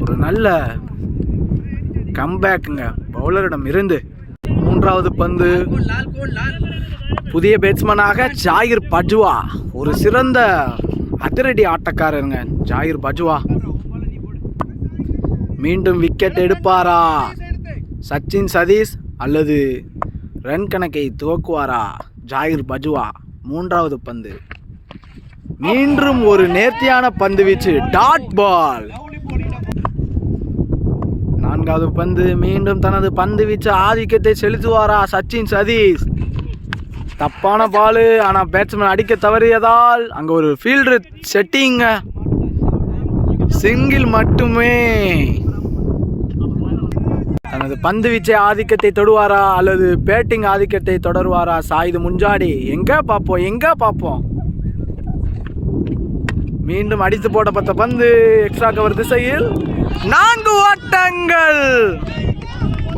ஒரு நல்ல கம்பேக்குங்க பவுலரிடம் இருந்து. 3வது பந்து புதிய பேட்ஸ்மேனாக ஜாகிர் பஜ்வா. ஒரு சிறந்த அதிரடி ஆட்டக்காரருங்க ஜாகிர் பஜ்வா. மீண்டும் விக்கெட் எடுப்பாரா சச்சின் சதீஷ் அல்லது ரன் கணக்கை துவக்குவாரா ஜாகிர் பஜ்வா? 3வது பந்து மீண்டும் ஒரு நேர்த்தியான பந்து வீச்சு. Dot ball. 4வது பந்து மீண்டும் தனது பந்து வீச்சு ஆதிக்கத்தை செலுத்துவாரா சச்சின் சதீஷ்? தப்பான பாலு, ஆனால் பேட்ஸ்மேன் அடிக்க தவறியதால் அங்கே ஒரு ஃபீல்டர் செட்டிங்க. சிங்கிள் மட்டுமே. தனது பந்து வீச்சை ஆதிக்கத்தை தொடுவாரா அல்லது பேட்டிங் ஆதிக்கத்தை தொடருவாரா சாயிது முஞ்சாடி? எங்கே பார்ப்போம். மீண்டும் அடித்து போடப்பட்ட பந்து எக்ஸ்ட்ரா கவர் திசையில் 4 ஓட்டங்கள்.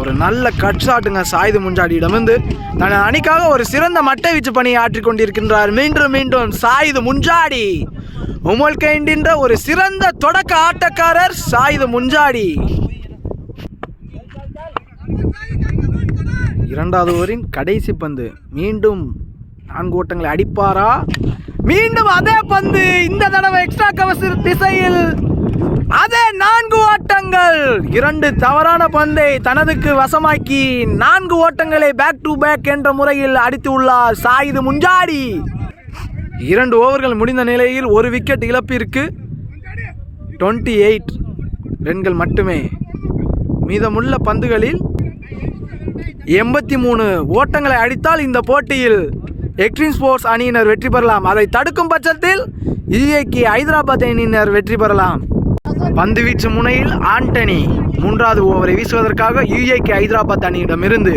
ஒரு நல்ல கட் ஷாட்டுங்க சாயிது முஞ்சாடியிடமிருந்து. தனது அணிக்காக ஒரு சிறந்த மட்டை வீச்சு பணியை ஆற்றிக் கொண்டிருக்கின்றார் மீண்டும் சாயிது முஞ்சாடி. உமல்கைண்டின்ற ஒரு சிறந்த தொடக்க ஆட்டக்காரர் சாயிது முஞ்சாடி. 2வது ஓவரின் கடைசி பந்து மீண்டும் 4 ஓட்டங்களை அடிப்பாரா? மீண்டும் அதே பந்து, இந்த தடவை எக்ஸ்ட்ரா கவர் திசையில் அதே 4 ஓட்டங்கள். 2 தவறான பந்தை தனதுக்கு வசமாக்கி 4 ஓட்டங்களை பேக் டு பேக் என்ற முறையில் அடித்து உள்ளார் சாயிது முஞ்சாடி. 2 ஓவர்கள் முடிந்த நிலையில் ஒரு விக்கெட் இழப்பிற்கு 28 ரன்கள் மட்டுமே. மீதமுள்ள பந்துகளில் 83 ஓட்டங்களை அடித்தால் இந்த போட்டியில் எக்ஸ்ட்ரீம் ஸ்போர்ட்ஸ் அணியினர் வெற்றி பெறலாம். அதை தடுக்கும் பட்சத்தில் யுஏகே ஹைதராபாத் அணியினர் வெற்றி பெறலாம். பந்து வீச்சு முனையில் ஆண்டனி 3வது ஓவரை வீசுவதற்காக யுஏகே ஹைதராபாத் அணியிடமிருந்து.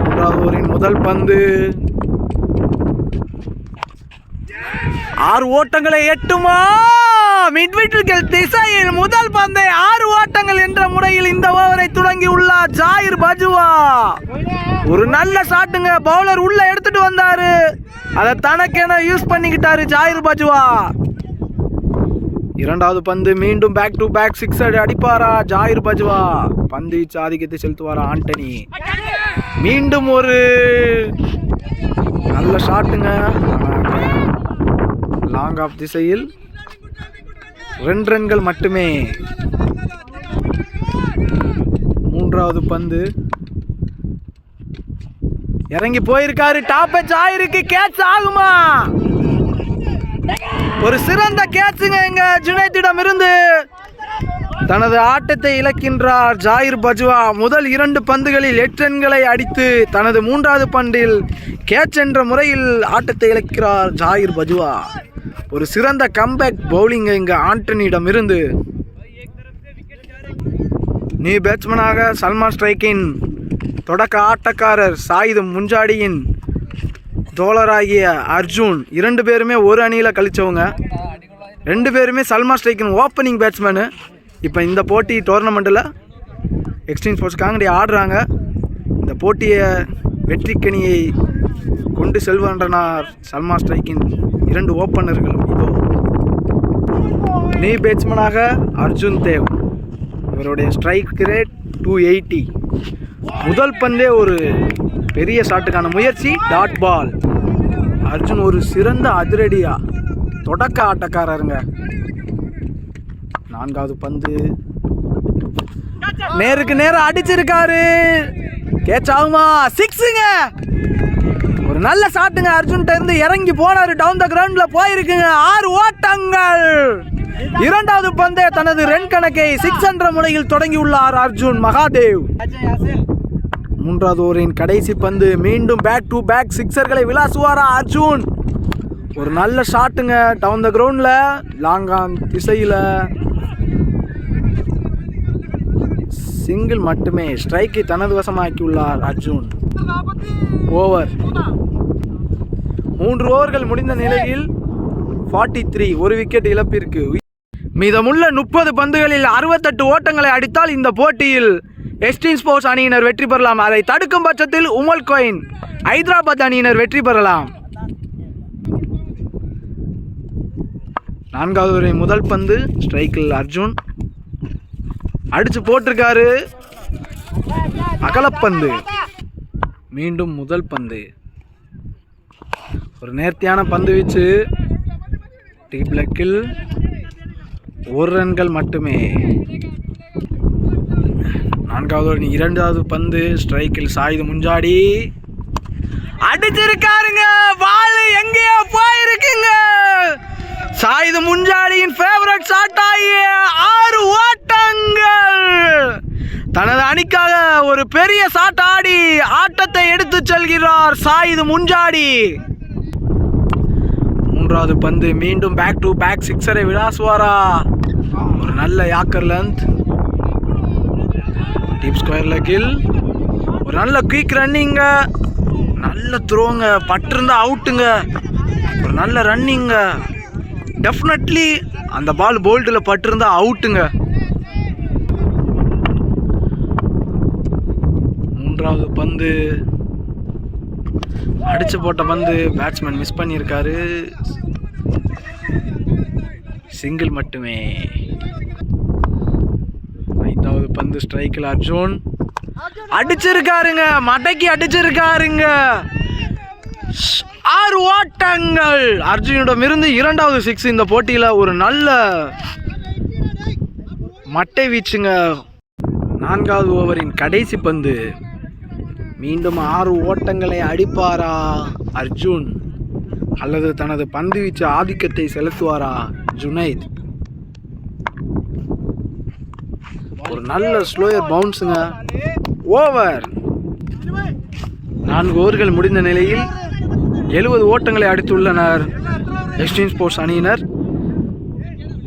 3வது ஓவரின் முதல் பந்து 6 ஓட்டங்களை எட்டுமா? மிட்விட்டில் திசையில் முதல் பந்தை 6 ஓட்டங்கள் என்ற முறையில் இந்த ஓவரை தொடங்கி உள்ளார் ஜாயிர் பஜுவா. ஒரு நல்ல ஷாட்டுங்க. பவுலர் உள்ள எடுத்துட்டு வந்தாரு, அதை தனக்கென யூஸ் பண்ணிக்கிட்டாரு ஜாயிர் பஜுவா. இரண்டாவது பந்து மீண்டும் பேக் டு பேக் 6 அடிப்பாரா ஜாயிர் பஜுவா? பந்து வீச்சு ஆதிக்கத்தை செலுத்துவாரா ஆண்டனி? மீண்டும் ஒரு நல்ல ஷாட்டுங்க. லாங் ஆஃப் திசையில் 2 ரன்கள் மட்டுமே. மூன்றாவது பந்து இறங்கி போயிருக்காரு. டாப் எட்ஜ் ஆயிருக்கு. கேட்ச் ஆகுமா? ஒரு சிறந்த கேட்சுங்க எங்க ஜுனைத்திடம் இருந்து. தனது ஆட்டத்தை இழக்கின்றார் ஜாயிர் பஜுவா. முதல் 2 பந்துகளில் 8 ரன்களை அடித்து தனது 3வது பந்தில் கேட்ச் என்ற முறையில் ஆட்டத்தை இழக்கிறார் ஜாயிர் பஜுவா. ஒரு சிறந்த கம்பேக் பவுலிங் இங்க ஆண்டனியிடம் இருந்து. நியூ பேட்ஸ்மேனாக சல்மான் ஸ்ட்ரைக்கின் தொடக்க ஆட்டக்காரர் சாயிது முஞ்சாடியின் தோழராகிய அர்ஜுன் 2 பேருமே ஒரு அணியில் கழிச்சவங்க. 2 பேருமே சல்மான் ஸ்ட்ரைக்கின் ஓப்பனிங் பேட்ஸ்மேனு. இப்போ இந்த போட்டி டோர்னமெண்ட்டில் எக்ஸ்ட்ரீம் ஸ்போர்ட்ஸ் காங்கடி ஆடுறாங்க. இந்த போட்டியை வெற்றிக்கணியை கொண்டு செல்வன்றனார் சல்மான் ஸ்ட்ரைக்கின் 2 ஓப்பனர்கள். இதோ நியூ பேட்ஸ்மேனாக அர்ஜுன் தேவ். இவருடைய ஸ்ட்ரைக் ரேட் 280. முதல் பந்தே ஒரு பெரிய ஷாட்டுக்கான முயற்சி, டாட் பால். அர்ஜுன் ஒரு சிறந்த அதிரடியா தொடக்க ஆட்டக்காரருங்க. 4வது பந்து நேருக்கு நேரம் அடிச்சிருக்காரு. கேட்ச் ஆகுமா? 6ங்க. ஒரு நல்ல ஷாட்டுங்க. அர்ஜுன் இருந்து இறங்கி போனாரு. டவுன் த கிரவுண்ட்ல போயிருக்குங்க. 6 ஓட்டங்கள். 2வது பந்தே தனது ரன் கணக்கை 6 என்ற முறையில் தொடங்கியுள்ளார் அர்ஜுன் மகாதேவ். 3வது ஓவரின் கடைசி பந்து மீண்டும் பேக் டு பேக் 6களை விளாசுவாரா அர்ஜுன்? ஒரு நல்ல ஷாட்டுங்க. டவுன் த கிரவுண்ட்ல லாங்காம் திசையில் சிங்கிள் மட்டுமே. ஸ்ட்ரைக்கை தனது வசமாக்கியுள்ளார் அர்ஜுன். ஓவர் 3 ஓவர்கள் முடிந்த நிலையில் 43, ஒரு விக்கெட் இழப்பிற்கு. மீதமுள்ள 30 பந்துகளில் 68 ஓட்டங்களை அடித்தால் இந்த போட்டியில் எக்ஸ்ட்ரீம் ஸ்போர்ட்ஸ் அணியினர் வெற்றி பெறலாம். அதை தடுக்கும் பட்சத்தில் உமல் கோயின் ஹைதராபாத் அணியினர் வெற்றி பெறலாம். 4வது ஓவரை முதல் பந்து ஸ்ட்ரைக்கில் அர்ஜுன் அடிச்சு போட்டிருக்காரு. அகலப்பந்து. மீண்டும் முதல் பந்து. ஒரு நேர்த்தியான பந்து வீச்சு. டீப் லெக்கில் 1 ரன்கள் மட்டுமே. 4வது ஓவரின் 2வது பந்து ஸ்ட்ரைக்கில் சாயிது முஞ்சாடி அடிச்சிருக்காருங்க. பால் எங்கேயோ போயிருக்குங்க. சாயிது முஞ்சாடியின் ஃபேவரட் ஷாட் ஆகிய 6 ஓட்டங்கள். தனது அணிக்காக ஒரு பெரிய ஷாட் ஆடி ஆட்டத்தை எடுத்து செல்கிறார் சாயிது முஞ்சாடி. 3வது பந்து மீண்டும் பேக் டு பேக் 6 விளாசுவாரா? ஒரு நல்ல யாக்கர் லென்த். டீப் ஸ்கொயர் லெக்கில் ஒரு நல்ல குயிக் ரன்னிங்க. நல்ல த்ரோங்க. பட்டிருந்தா அவுட்டுங்க. ஒரு நல்ல ரன்னிங்க. டெஃபினெட்லி அந்த பால் போல்டில் பட்டிருந்தா அவுட்டுங்க. 3வது பந்து அடிச்சு போட்ட பந்து பேட்ஸ்மேன் மிஸ் பண்ணியிருக்காரு. சிங்கிள் மட்டுமே. 5வது பந்து ஸ்ட்ரைக்கில் அர்ஜுன் அடிச்சிருக்காருங்க. மடக்கி அடிச்சிருக்காருங்க. 6 ஓட்டங்கள். அர்ஜுனிடம் இருந்து 2வது 6 இந்த போட்டியில். ஒரு நல்ல மட்டை வீச்சுங்க. 4வது ஓவரின் கடைசி பந்து. மீண்டும் 6 ஓட்டங்களை அடிப்பாரா அர்ஜுன்? அல்லது தனது பந்து வீச்சு ஆதிக்கத்தை செலுத்துவாரா ஜுனைத்? ஒரு நல்ல ஸ்லோயர் பவுன்ஸுங்க. ஓவர். 4 ஓவர்கள் முடிந்த நிலையில் 70 ஓட்டங்களை அடித்துள்ளனர் எக்ஸ்ட்ரீம் ஸ்போர்ட்ஸ் அணியினர்.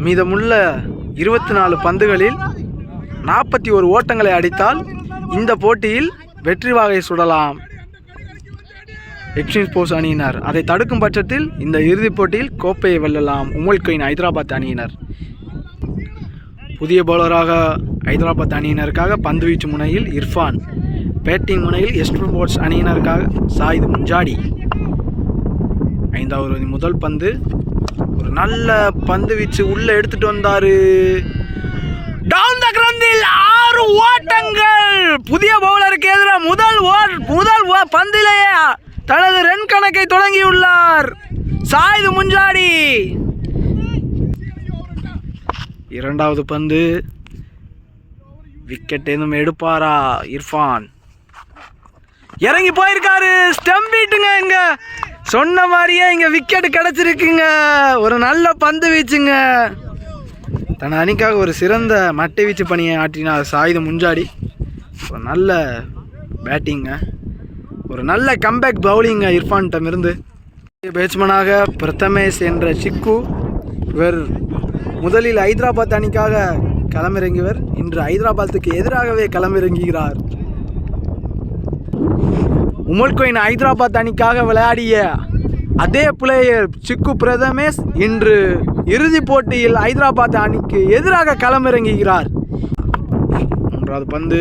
மீதமுள்ள 24 பந்துகளில் 41 ஓட்டங்களை அடித்தால் இந்த போட்டியில் வெற்றி வாகை சுடலாம். எக்ஸ்ட்ரீம் ஸ்போர்ட்ஸ் அணியினர். அதை தடுக்கும் பட்சத்தில் இந்த இறுதிப் போட்டியில் கோப்பையை வெல்லலாம் உமல் குயின் ஹைதராபாத் அணியினர். புதிய பவுலராக ஹைதராபாத் அணியினருக்காக பந்துவீச்சு முனையில் இர்ஃபான், பேட்டிங் முனையில் எக்ஸ்ட்ரீம் ஸ்போர்ட்ஸ் அணியினருக்காக சாயித் முஞ்சாடி. 5வது ஓவரின் முதல் பந்து, ஒரு நல்ல பந்து வீச்சு உள்ள எடுத்துட்டு வந்தாரு. டவுன் த கிரவுண்டில் 6 ஓட்டங்கள். புதிய பவுலருக்கு எதிராக முதல் பந்திலேயே தனது ரன் கணக்கை தொடங்கியுள்ளார் சாயித் முஞ்சாடி. 2வது பந்து, விக்கெட் எதுவும் எடுப்பாரா இர்ஃபான்? இறங்கி போயிருக்காரு, ஸ்டெம்ப் பீட்டுங்க. இங்க சொன்ன மாதிரியே இங்க விக்கெட் கிடைச்சிருக்குங்க. ஒரு நல்ல பந்து வீச்சுங்க. தன் அணிக்காக ஒரு சிறந்த மட்டை வீச்சு பணியை ஆற்றினார் சாயித் முஞ்சாடி. ஒரு நல்ல பேட்டிங்க, ஒரு நல்ல கம்பேக் பவுலிங்க இர்ஃபான்டமிருந்து. பேட்ஸ்மேனாக பிரதமேஷ் என்ற சிக்கு, இவர் முதலில் ஹைதராபாத் அணிக்காக களமிறங்கியவர். இன்று ஹைதராபாத்துக்கு எதிராகவே களமிறங்குகிறார். உமல் குயின் ஹைதராபாத் அணிக்காக விளையாடிய அதே பிளேயர் சிக்கு பிரதமேஷ் இன்று இறுதிப் போட்டியில் ஹைதராபாத் அணிக்கு எதிராக களமிறங்குகிறார். 3வது பந்து,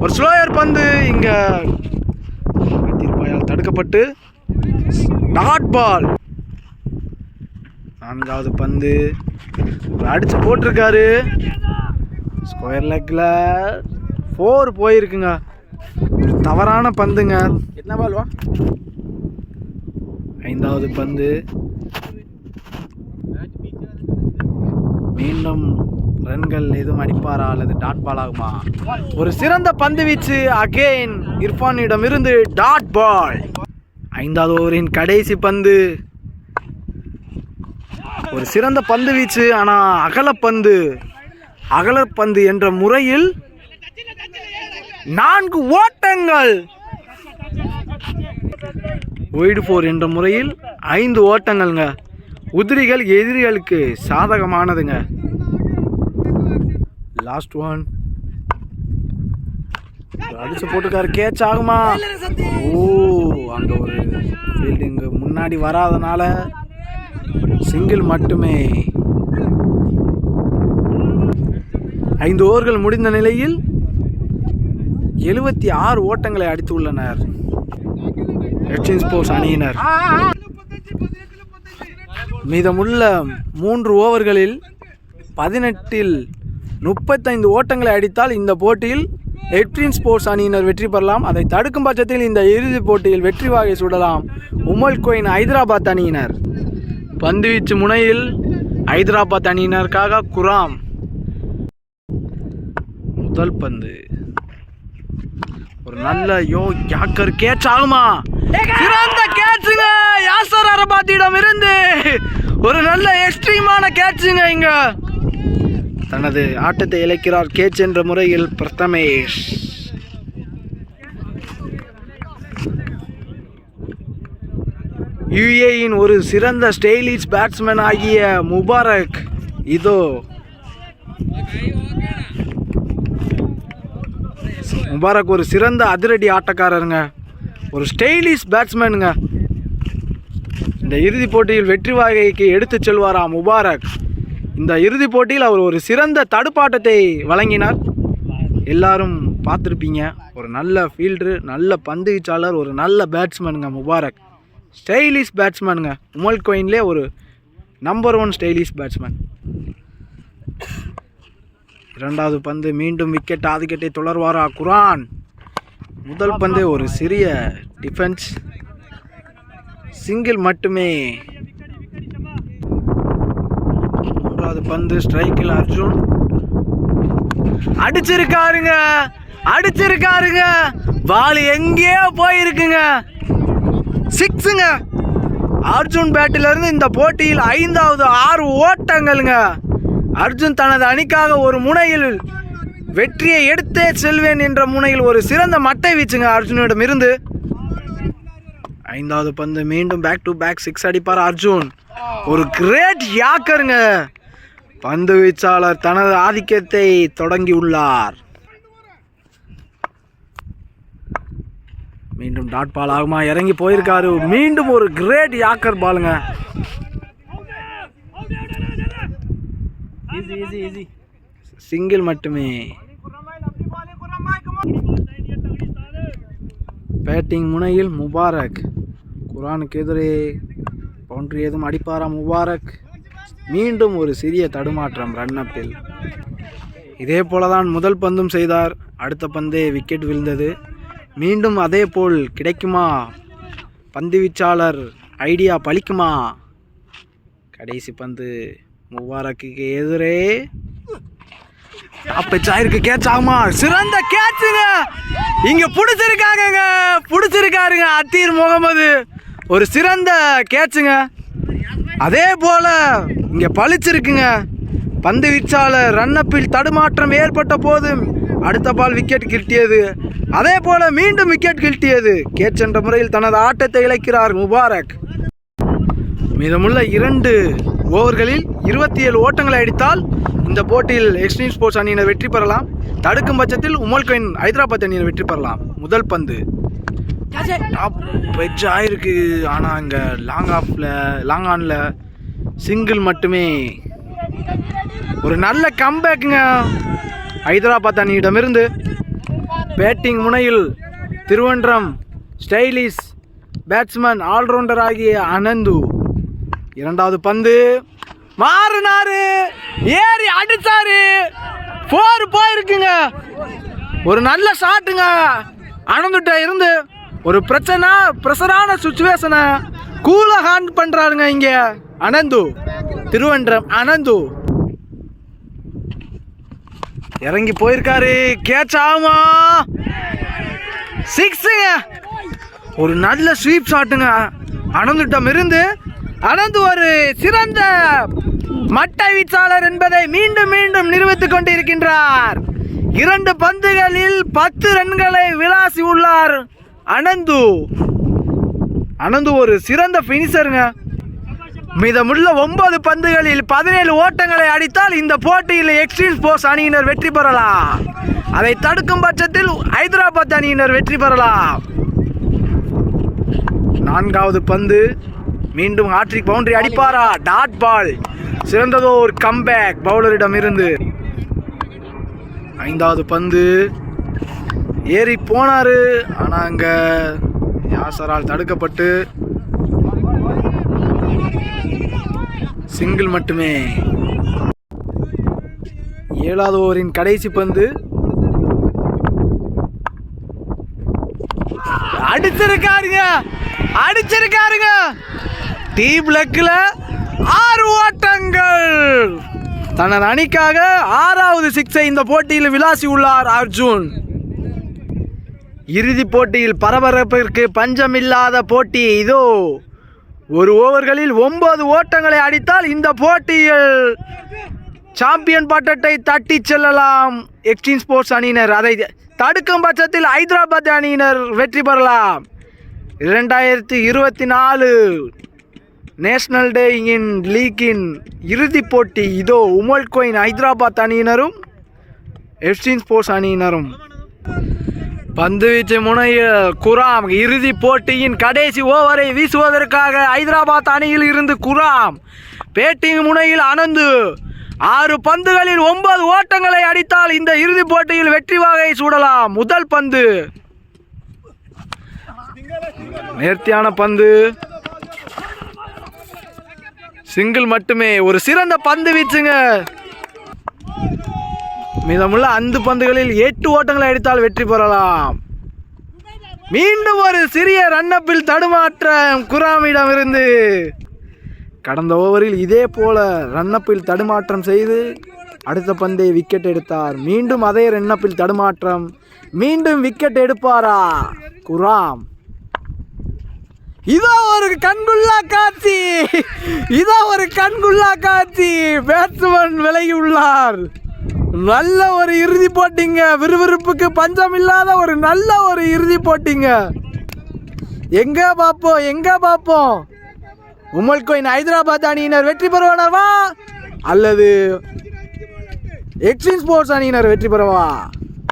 ஒரு ஸ்லோயர் பந்து, இங்க தீர்ப்பாயால் தடுக்கப்பட்டு டாட் பால். 4வது பந்து, அடிச்சு போட்டிருக்காரு, ஸ்கொயர் லெக்ல 4 போயிருக்குங்க. தவறான பந்துங்க. என்ன பால்வா? 5வது பந்து, மீண்டும் ரன்கள் எதுவும் அடிப்பாரா அல்லது டாட் பால் ஆகுமா? ஒரு சிறந்த பந்து வீச்சு அகெயின் இர்ஃபானிடம் இருந்து டாட் பால். 5வது ஓவரின் கடைசி பந்து, ஒரு சிறந்த பந்து வீச்சு, ஆனால் அகலப்பந்து என்ற முறையில் 4 ஓட்டங்கள். ஒய்டு 4 என்ற முறையில் 5 ஓட்டங்கள்ங்க. உதிரிகள் எதிரிகளுக்கு சாதகமானதுங்க. லாஸ்ட் ஒன், அடிச்சு போட்டுக்காரு, கேட்ச் ஆகுமா? அங்க ஒரு ஃபீல்டிங் முன்னாடி வராதனால சிங்கிள் மட்டுமே. 5 ஓவர்கள் முடிந்த நிலையில் 76 ஓட்டங்களை அடித்துள்ளனர் எக்ஸ்ட்ரீம் ஸ்போர்ட்ஸ் அணியினர். மீதமுள்ள 3 ஓவர்களில் 18இல் 35 ஓட்டங்களை அடித்தால் இந்த போட்டியில் எக்ஸ்ட்ரீம் ஸ்போர்ட்ஸ் அணியினர் வெற்றி பெறலாம். அதை தடுக்கும் பட்சத்தில் இந்த இறுதிப் போட்டியில் வெற்றி வாகை சுடலாம் உமல் குயின் ஹைதராபாத் அணியினர். பந்துவீச்சு முனையில் ஹைதராபாத் அணியினருக்காக குராம். முதல் பந்து, ஒரு நல்ல யாக்கர், கேட்ச் ஆகுமா? சிறந்த கேட்சுங்க யாசர் அரபாத்திடம் இருந்து. ஒரு நல்ல எக்ஸ்ட்ரீமான கேட்சுங்க. இங்க தனது ஆட்டத்தை இழக்கிறார் கேட்ச் என்ற முறையில் பிரதமேஷ். யுஏயின் ஒரு சிறந்த ஸ்டைலிஷ் பேட்ஸ்மேன் ஆகிய முபாரக் இதோ முபாரக் ஒரு சிறந்த அதிரடி ஆட்டக்காரருங்க, ஒரு ஸ்டைலிஷ் பேட்ஸ்மேனுங்க. இந்த இறுதிப் போட்டியில் வெற்றி வாகைக்கு எடுத்து செல்வாராம் முபாரக். இந்த இறுதிப் போட்டியில் அவர் ஒரு சிறந்த தடுப்பாட்டத்தை வழங்கினார். எல்லாரும் பார்த்துருப்பீங்க. ஒரு நல்ல ஃபீல்டரு, நல்ல பந்து வீச்சாளர், ஒரு நல்ல பேட்ஸ்மேனுங்க முபாரக். ஸ்டைலிஷ் பேட்ஸ்மேனுங்க. உமல் குயின்லே ஒரு நம்பர் 1 ஸ்டைலிஷ் பேட்ஸ்மேன். 2வது பந்து, மீண்டும் விக்கெட் ஆதிக்கத்தை தொடர்வாரா குரான்? முதல் பந்து ஒரு சிறிய டிஃபென்ஸ், சிங்கிள் மட்டுமே. 3வது பந்து, ஸ்ட்ரைக்கில் அர்ஜுன் அடிச்சிருக்காருங்க. பால் எங்கேயோ போயிருக்குங்க, 6ங்க. அர்ஜுன் பேட்டிலிருந்து இந்த போட்டியில் 5வது 6 ஓட்டங்கள்ங்க. அர்ஜுன் தனது அணிக்காக ஒரு முனையில் வெற்றியை எடுத்தே செல்வேன் என்ற முனையில் ஒரு சிறந்த மட்டை வீச்சுங்க அர்ஜுனிடம் இருந்து. 5வது பந்து, மீண்டும் பேக் டு பேக் 6 அடிப்பார் அர்ஜுன். ஒரு கிரேட் யாக்கருங்க. பந்து வீச்சாளர் தனது ஆதிக்கத்தை தொடங்கியுள்ளார். மீண்டும் டாட் பால் ஆகுமா? இறங்கி போயிருக்காரு. மீண்டும் ஒரு கிரேட் யாக்கர் பாலுங்க. சிங்கிள் மட்டுமே. பேட்டிங் முனையில் முபாரக். குரானுக்கு எதிரே பவுண்டரி ஏதும் அடிப்பாரா முபாரக்? மீண்டும் ஒரு சிறிய தடுமாற்றம் ரன்னப்பில். இதே போலதான் முதல் பந்தும் செய்தார். அடுத்த பந்தே விக்கெட் விழுந்தது. மீண்டும் அதே போல் கிடைக்குமா? பந்து வீச்சாளர் ஐடியா பலிக்குமா? கடைசி பந்து முபாரக்கு எதிரே அப்பச்சாயிருக்கு. கேட்ச் ஆகுமா? சிறந்த கேட்சுங்க. இங்க பிடிச்சிருக்காருங்க அத்தீர் முகமது. ஒரு சிறந்த கேட்சுங்க. அதே போல இங்க பழிச்சிருக்குங்க. பந்து வீச்சாளர் ரன்னப்பில் தடுமாற்றம் ஏற்பட்ட போது அடுத்த பால் விக்கெட் கிட்டியது. அதே போல மீண்டும் விக்கெட் கிட்டியது. கேட்ச் என்ற முறையில் தனது ஆட்டத்தை இழக்கிறார் முபாரக். மீதமுள்ள 2 ஓவர்களில் 27 ஓட்டங்களை அடித்தால் இந்த போட்டியில் எக்ஸ்ட்ரீம் ஸ்போர்ட்ஸ் அணியினர் வெற்றி பெறலாம். தடுக்கும் பட்சத்தில் உமல் குயின் ஹைதராபாத் அணியினர் வெற்றி பெறலாம். முதல் பந்து டாப் வெஜ் ஆயிருக்கு. ஆனால் அங்கே லாங் ஆனில் சிங்கிள் மட்டுமே. ஒரு நல்ல கம்பேக்குங்க ஹைதராபாத் அணியிடமிருந்து. பேட்டிங் முனையில் திருவன்றம் ஸ்டைலிஷ் பேட்ஸ்மேன் ஆல்ரவுண்டர் ஆகிய அனந்து. இரண்டாவது பந்து மாறினாரு, ஏறி அடிச்சாரு, 4 போயிருக்குங்க. ஒரு நல்ல ஷாட்டுங்க. அனந்துட்ட இருந்து ஒரு ப்ரெஷரான சுச்சுவேஷனை கூலாக ஹேண்ட் பண்றாருங்க இங்க அனந்து. திருவன்றம் அனந்து இறங்கி போயிருக்காரு. கேட்ச் ஆகுமா? 6ங்க. ஒரு நல்ல ஸ்வீப் ஷாட்டுங்க அனந்துட்டம் இருந்து. அனந்து ஒரு சிறந்த மட்டை வீச்சாளர் என்பதை மீண்டும் மீண்டும் நிரூபித்துக் கொண்டிருக்கின்றார். 2 பந்துகளில் 10 ரன்களை விளாசி உள்ளார் அனந்து. ஒரு சிறந்த பினிஷருங்க. மீதமுள்ள 9 பந்துகளில் 17 ஓட்டங்களை அடித்தால் இந்த போட்டியில் எக்ஸ்ட்ரீம் ஸ்போர்ட்ஸ் அணியினர் வெற்றி பெறலாம். அதை தடுக்கும் பட்சத்தில் ஹைதராபாத் அணியினர் வெற்றி பெறலாம். 4வது பந்து மீண்டும் ஹாட்ரிக் பவுண்டரி அடிப்பாரா? Dot ball. சிறந்ததோ ஒரு கம்பேக் பவுலரிடம் இருந்து. 5வது பந்து ஏறி போனாரு. ஆனால் அங்க யாசரால் தடுக்கப்பட்டு சிங்கிள் மட்டுமே. 7வது ஓவரின் கடைசி பந்து அடிச்சிருக்காருங்க. டீம் லக்கில் 6 ஓட்டங்கள். தனது அணிக்காக 6வது 6ஐ இந்த போட்டியில் விளாசி உள்ளார் அர்ஜுன். இறுதி போட்டியில் பரபரப்பிற்கு பஞ்சமில்லாத போட்டி இதோ. ஒரு ஓவர்களில் 9 ஓட்டங்களை அடித்தால் இந்த போட்டியில் சாம்பியன் பட்டத்தை தட்டி செல்லலாம் எக்ஸ்ட்ரீம் ஸ்போர்ட்ஸ் அணியினர். அதை தடுக்கும் பட்சத்தில் ஹைதராபாத் அணியினர் வெற்றி பெறலாம். 2024 நேஷனல் டே இன் லீக்கின் இறுதிப் போட்டி இதோ. உமல் குயின் ஹைதராபாத் அணியினரும் எக்ஸ்ட்ரீம் ஸ்போர்ட்ஸ் அணியினரும். பந்துவீச்சு முனையில் குராம் இறுதிப் போட்டியின் கடைசி ஓவரை வீசுவதற்காக ஹைதராபாத் அணியில் இருந்து குராம். பேட்டிங் முனையில் அனந்து. 6 பந்துகளில் 9 ஓட்டங்களை அடித்தால் இந்த இறுதிப் போட்டியில் வெற்றி வாகை சூடலாம். முதல் பந்து நேர்த்தியான பந்து, சிங்கிள் மட்டுமே. ஒரு சிறந்த பந்து வீச்சுங்க. மீதமுள்ள 5 பந்துகளில் 8 ஓட்டங்களை அடித்தால் வெற்றி பெறலாம். மீண்டும் ஒரு சிறிய ரன்னப்பில் தடுமாற்றம் குராமிடம் இருந்து. கடந்த ஓவரில் இதே போல ரன்னப்பில் தடுமாற்றம் செய்து அடுத்த பந்தை விக்கெட் எடுத்தார். மீண்டும் அதே ரன்னப்பில் தடுமாற்றம். மீண்டும் விக்கெட் எடுப்பாரா குராம்? இதோ ஒரு கண்குள்ளா காட்சி. பேட்ஸ்மேன் விலகி உள்ளார். நல்ல ஒரு இறுதி போட்டிங்க. விறுவிறுப்புக்கு பஞ்சம் இல்லாத ஒரு நல்ல ஒரு இறுதி போட்டிங்க. எங்க பார்ப்போம் உமல் குயின் ஹைதராபாத் அணியினர் வெற்றி பெறுவானவா அல்லது எக்ஸ்ட்ரீம் ஸ்போர்ட்ஸ் அணியினர் வெற்றி பெறவா?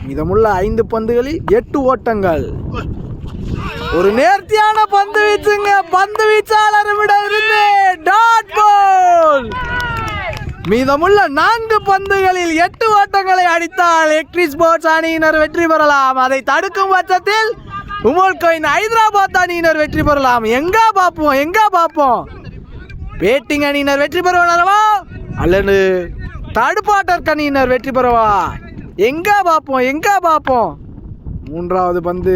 மீதமுள்ள 5 பந்துகளில் 8 ஓட்டங்கள். ஒரு நேர்த்தியான பந்து வீச்சுங்க. பந்து வீச்சாளர் விட இருந்து டாட் பால். மீதமுள்ள 4 பந்துகளில் 8 ஓட்டங்களை அடித்தால் எக்ட்ரி ஸ்போர்ட்ஸ் அணியினர் வெற்றி பெறலாம். அதை தடுக்கும் பட்சத்தில் உமல் கோயின் ஹைதராபாத் அணியினர் வெற்றி பெறலாம். எங்க பார்ப்போம் பேட்டிங் அணியினர் வெற்றி பெறுவாரவா அல்லது தடுப்பாட்டர் அணியினர் வெற்றி பெறவா? எங்க பார்ப்போம். 3வது பந்து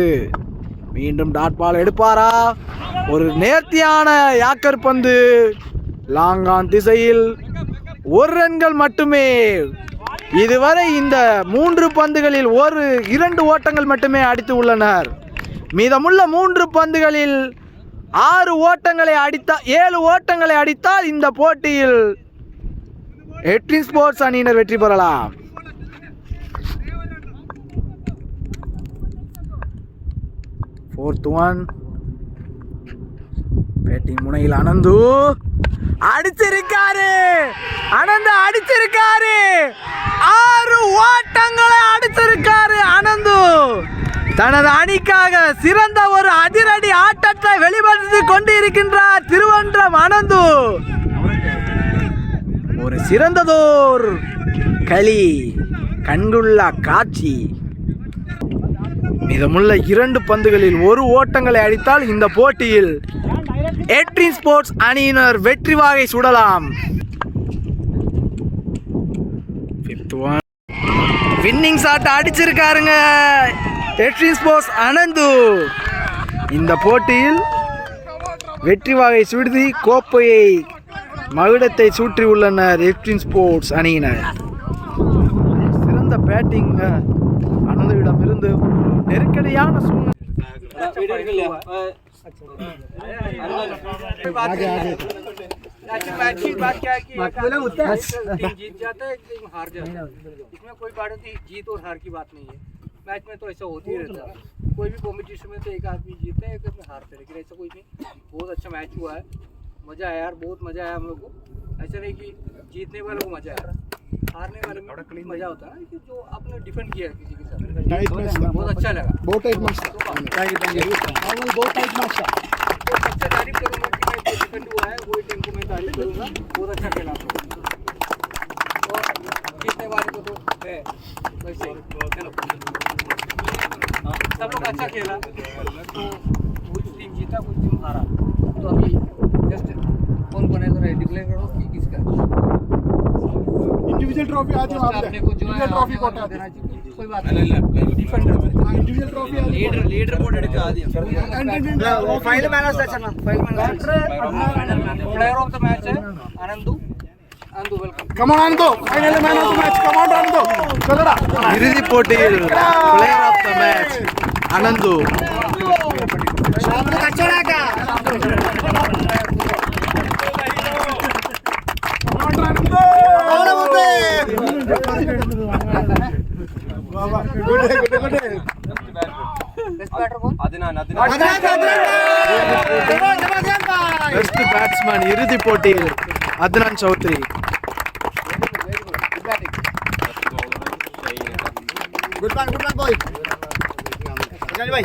மீண்டும் டாட் பால் எடுப்பாரா? ஒரு நேர்த்தியான யாக்கர் பந்து லாங்கான் திசையில் 1 ரன்கள் மட்டுமே. இதுவரை இந்த 3 பந்துகளில் 2 ஓட்டங்கள் மட்டுமே அடித்து உள்ளனர். மீதமுள்ள 3 பந்துகளில் 7 ஓட்டங்களை அடித்தால் இந்த போட்டியில் எக்ட்ரி ஸ்போர்ட்ஸ் அணியினர் வெற்றி பெறலாம். பேட்டிங் முனையில் அனந்து அடிச்சிருக்காரு. 6 ஓட்டங்களை அடிச்சிருக்காரு அனந்து. தனது அணிக்காக சிறந்த ஒரு அதிரடி ஆட்டத்தை வெளிப்படுத்தி கொண்டிருக்கின்றார் திருவன்றம் அனந்து. ஒரு சிறந்ததோர் களி கண்டுள்ள காட்சி. மீதமுள்ள 2 பந்துகளில் 1 ஓட்டங்களை அடித்தால் இந்த போட்டியில் எக்ட்ரி ஸ்போர்ட்ஸ் அணியினர் வெற்றி வாகை சுடலாம். வின்னிங் ஷாட் அடிச்சிருக்காருங்க எக்ட்ரி ஸ்போர்ட்ஸ் அனந்து. இந்த போட்டியில் வெற்றி வாகை சுடுதி கோப்பையை மகுடத்தை சூற்றி உள்ளனர் எக்ட்ரி ஸ்போர்ட்ஸ் அணியினர். சிறந்த பேட்டிங் அனந்துவிடம் இருந்து நெருக்கடியான சூழ்நிலை. मैच की बात क्या है कि जीत जाता है, एक हार जाता है. इसमें कोई बात नहीं, जीत और हार की बात नहीं है. मैच में तो ऐसा होती ही रहता है. कोई भी कॉम्पिटिशन में तो एक आदमी जीतते हैं, एक आदमी हारते हैं, लेकिन ऐसा कोई नहीं. बहुत अच्छा मैच हुआ है, मज़ा आया यार, बहुत मज़ा आया हम लोग को. ऐसा नहीं कि जीतने वाले को मज़ा आया, हारने वाले में मज़ा होता है कि जो आपने डिफेंड किया किसी के साथ. बहुत अच्छा लगा, बहुत टाइट मैच था. बहुत टाइट मैच था. तो सबसे तारीफ करूँगा कि मैं जो डिफेंड हुआ है वही टीम को मैं तारीफ करूँगा. बहुत अच्छा खेला और जीतने वाले को तो है वैसे. चलो सब लोग अच्छा खेला, तो कुछ टीम जीता कुछ टीम हारा. तो अभी जस्ट कौन बनेगा डिक्लेयर करो कि किसका इंडिविजुअल ट्रॉफी आज आपने को जो है ट्रॉफी कोटा देना चाहिए. कोई बात नहीं, defender individual trophy leader board എടുക്കുക ആദ്യം. Final man of the match final man player of the match Ananthu. Ananthu welcome. Come on Ananthu, final man of the match. Come on Ananthu, ചലടാ. இறுதி போட்டியில் player of the match Ananthu. Best batsman இறுதி போட்டியில் Adnan Chowdhury. Good man boy. भाई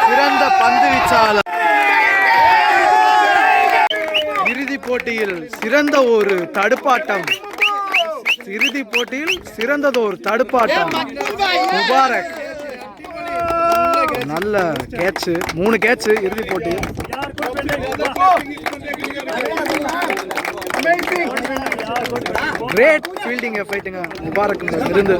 சிறந்த பந்து வீச்சாளர். இறுதி போட்டியில் சிறந்த ஒரு தடுப்பாட்டம். முபாரக் நல்ல கேட்ச், 3 கேட்ச் இறுதி போட்டியில். கிரேட் ஃபீல்டிங் ஃபைட்டுங்க முபாரக் இருந்து.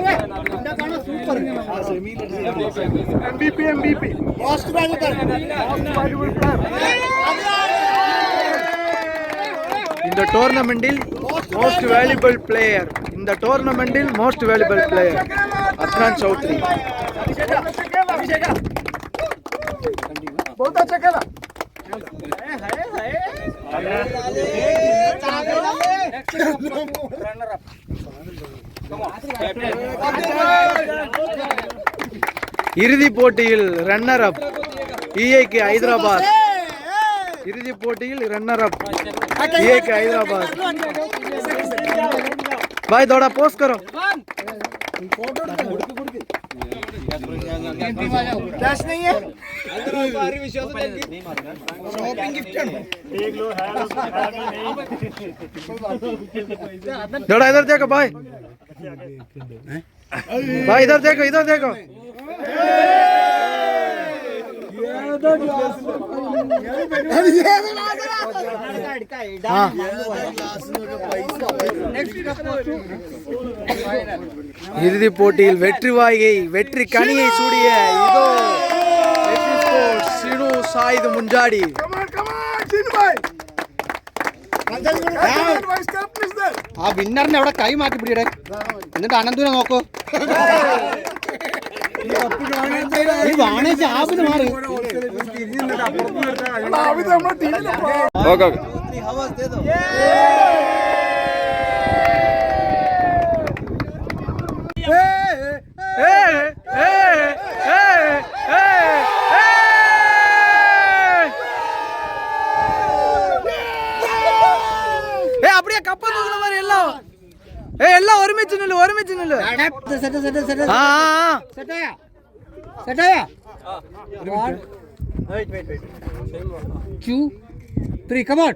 இந்த டோர்னமெண்டில் most valuable player Adnan Chowdhury. बहुत अच्छा खेला. இறுதி போட்டியில் ரன்னர் அப் EAK ஹைதராபாத். இறுதி போட்டியில் ரன்னர் அப் EAK ஹைதராபாத். भाई थोड़ा पोस्ट करो. कैश नहीं है थोड़ा इधर देखो भाई भाई इधर देखो हाँ இறுதிப் போட்டியில் வெற்றி கனியை சூடிய இதோ வெற்றி ஸ்போர்ட்ஸ் சினு சாயிது முஞ்சாடி ആ വിന്നറിനെ അവിടെ കൈ മാറ്റി പിടിയുടെ എന്നിട്ട് അനന്തുനെ നോക്കൂ ഈ വാണേ ജാബിന് മാറി அப்படியே கப்ப தூக்குற மாதிரி எல்லாம் எல்லாம் ஒருமிச்சு நில்லு സെറ്റായ 1 2 3 come on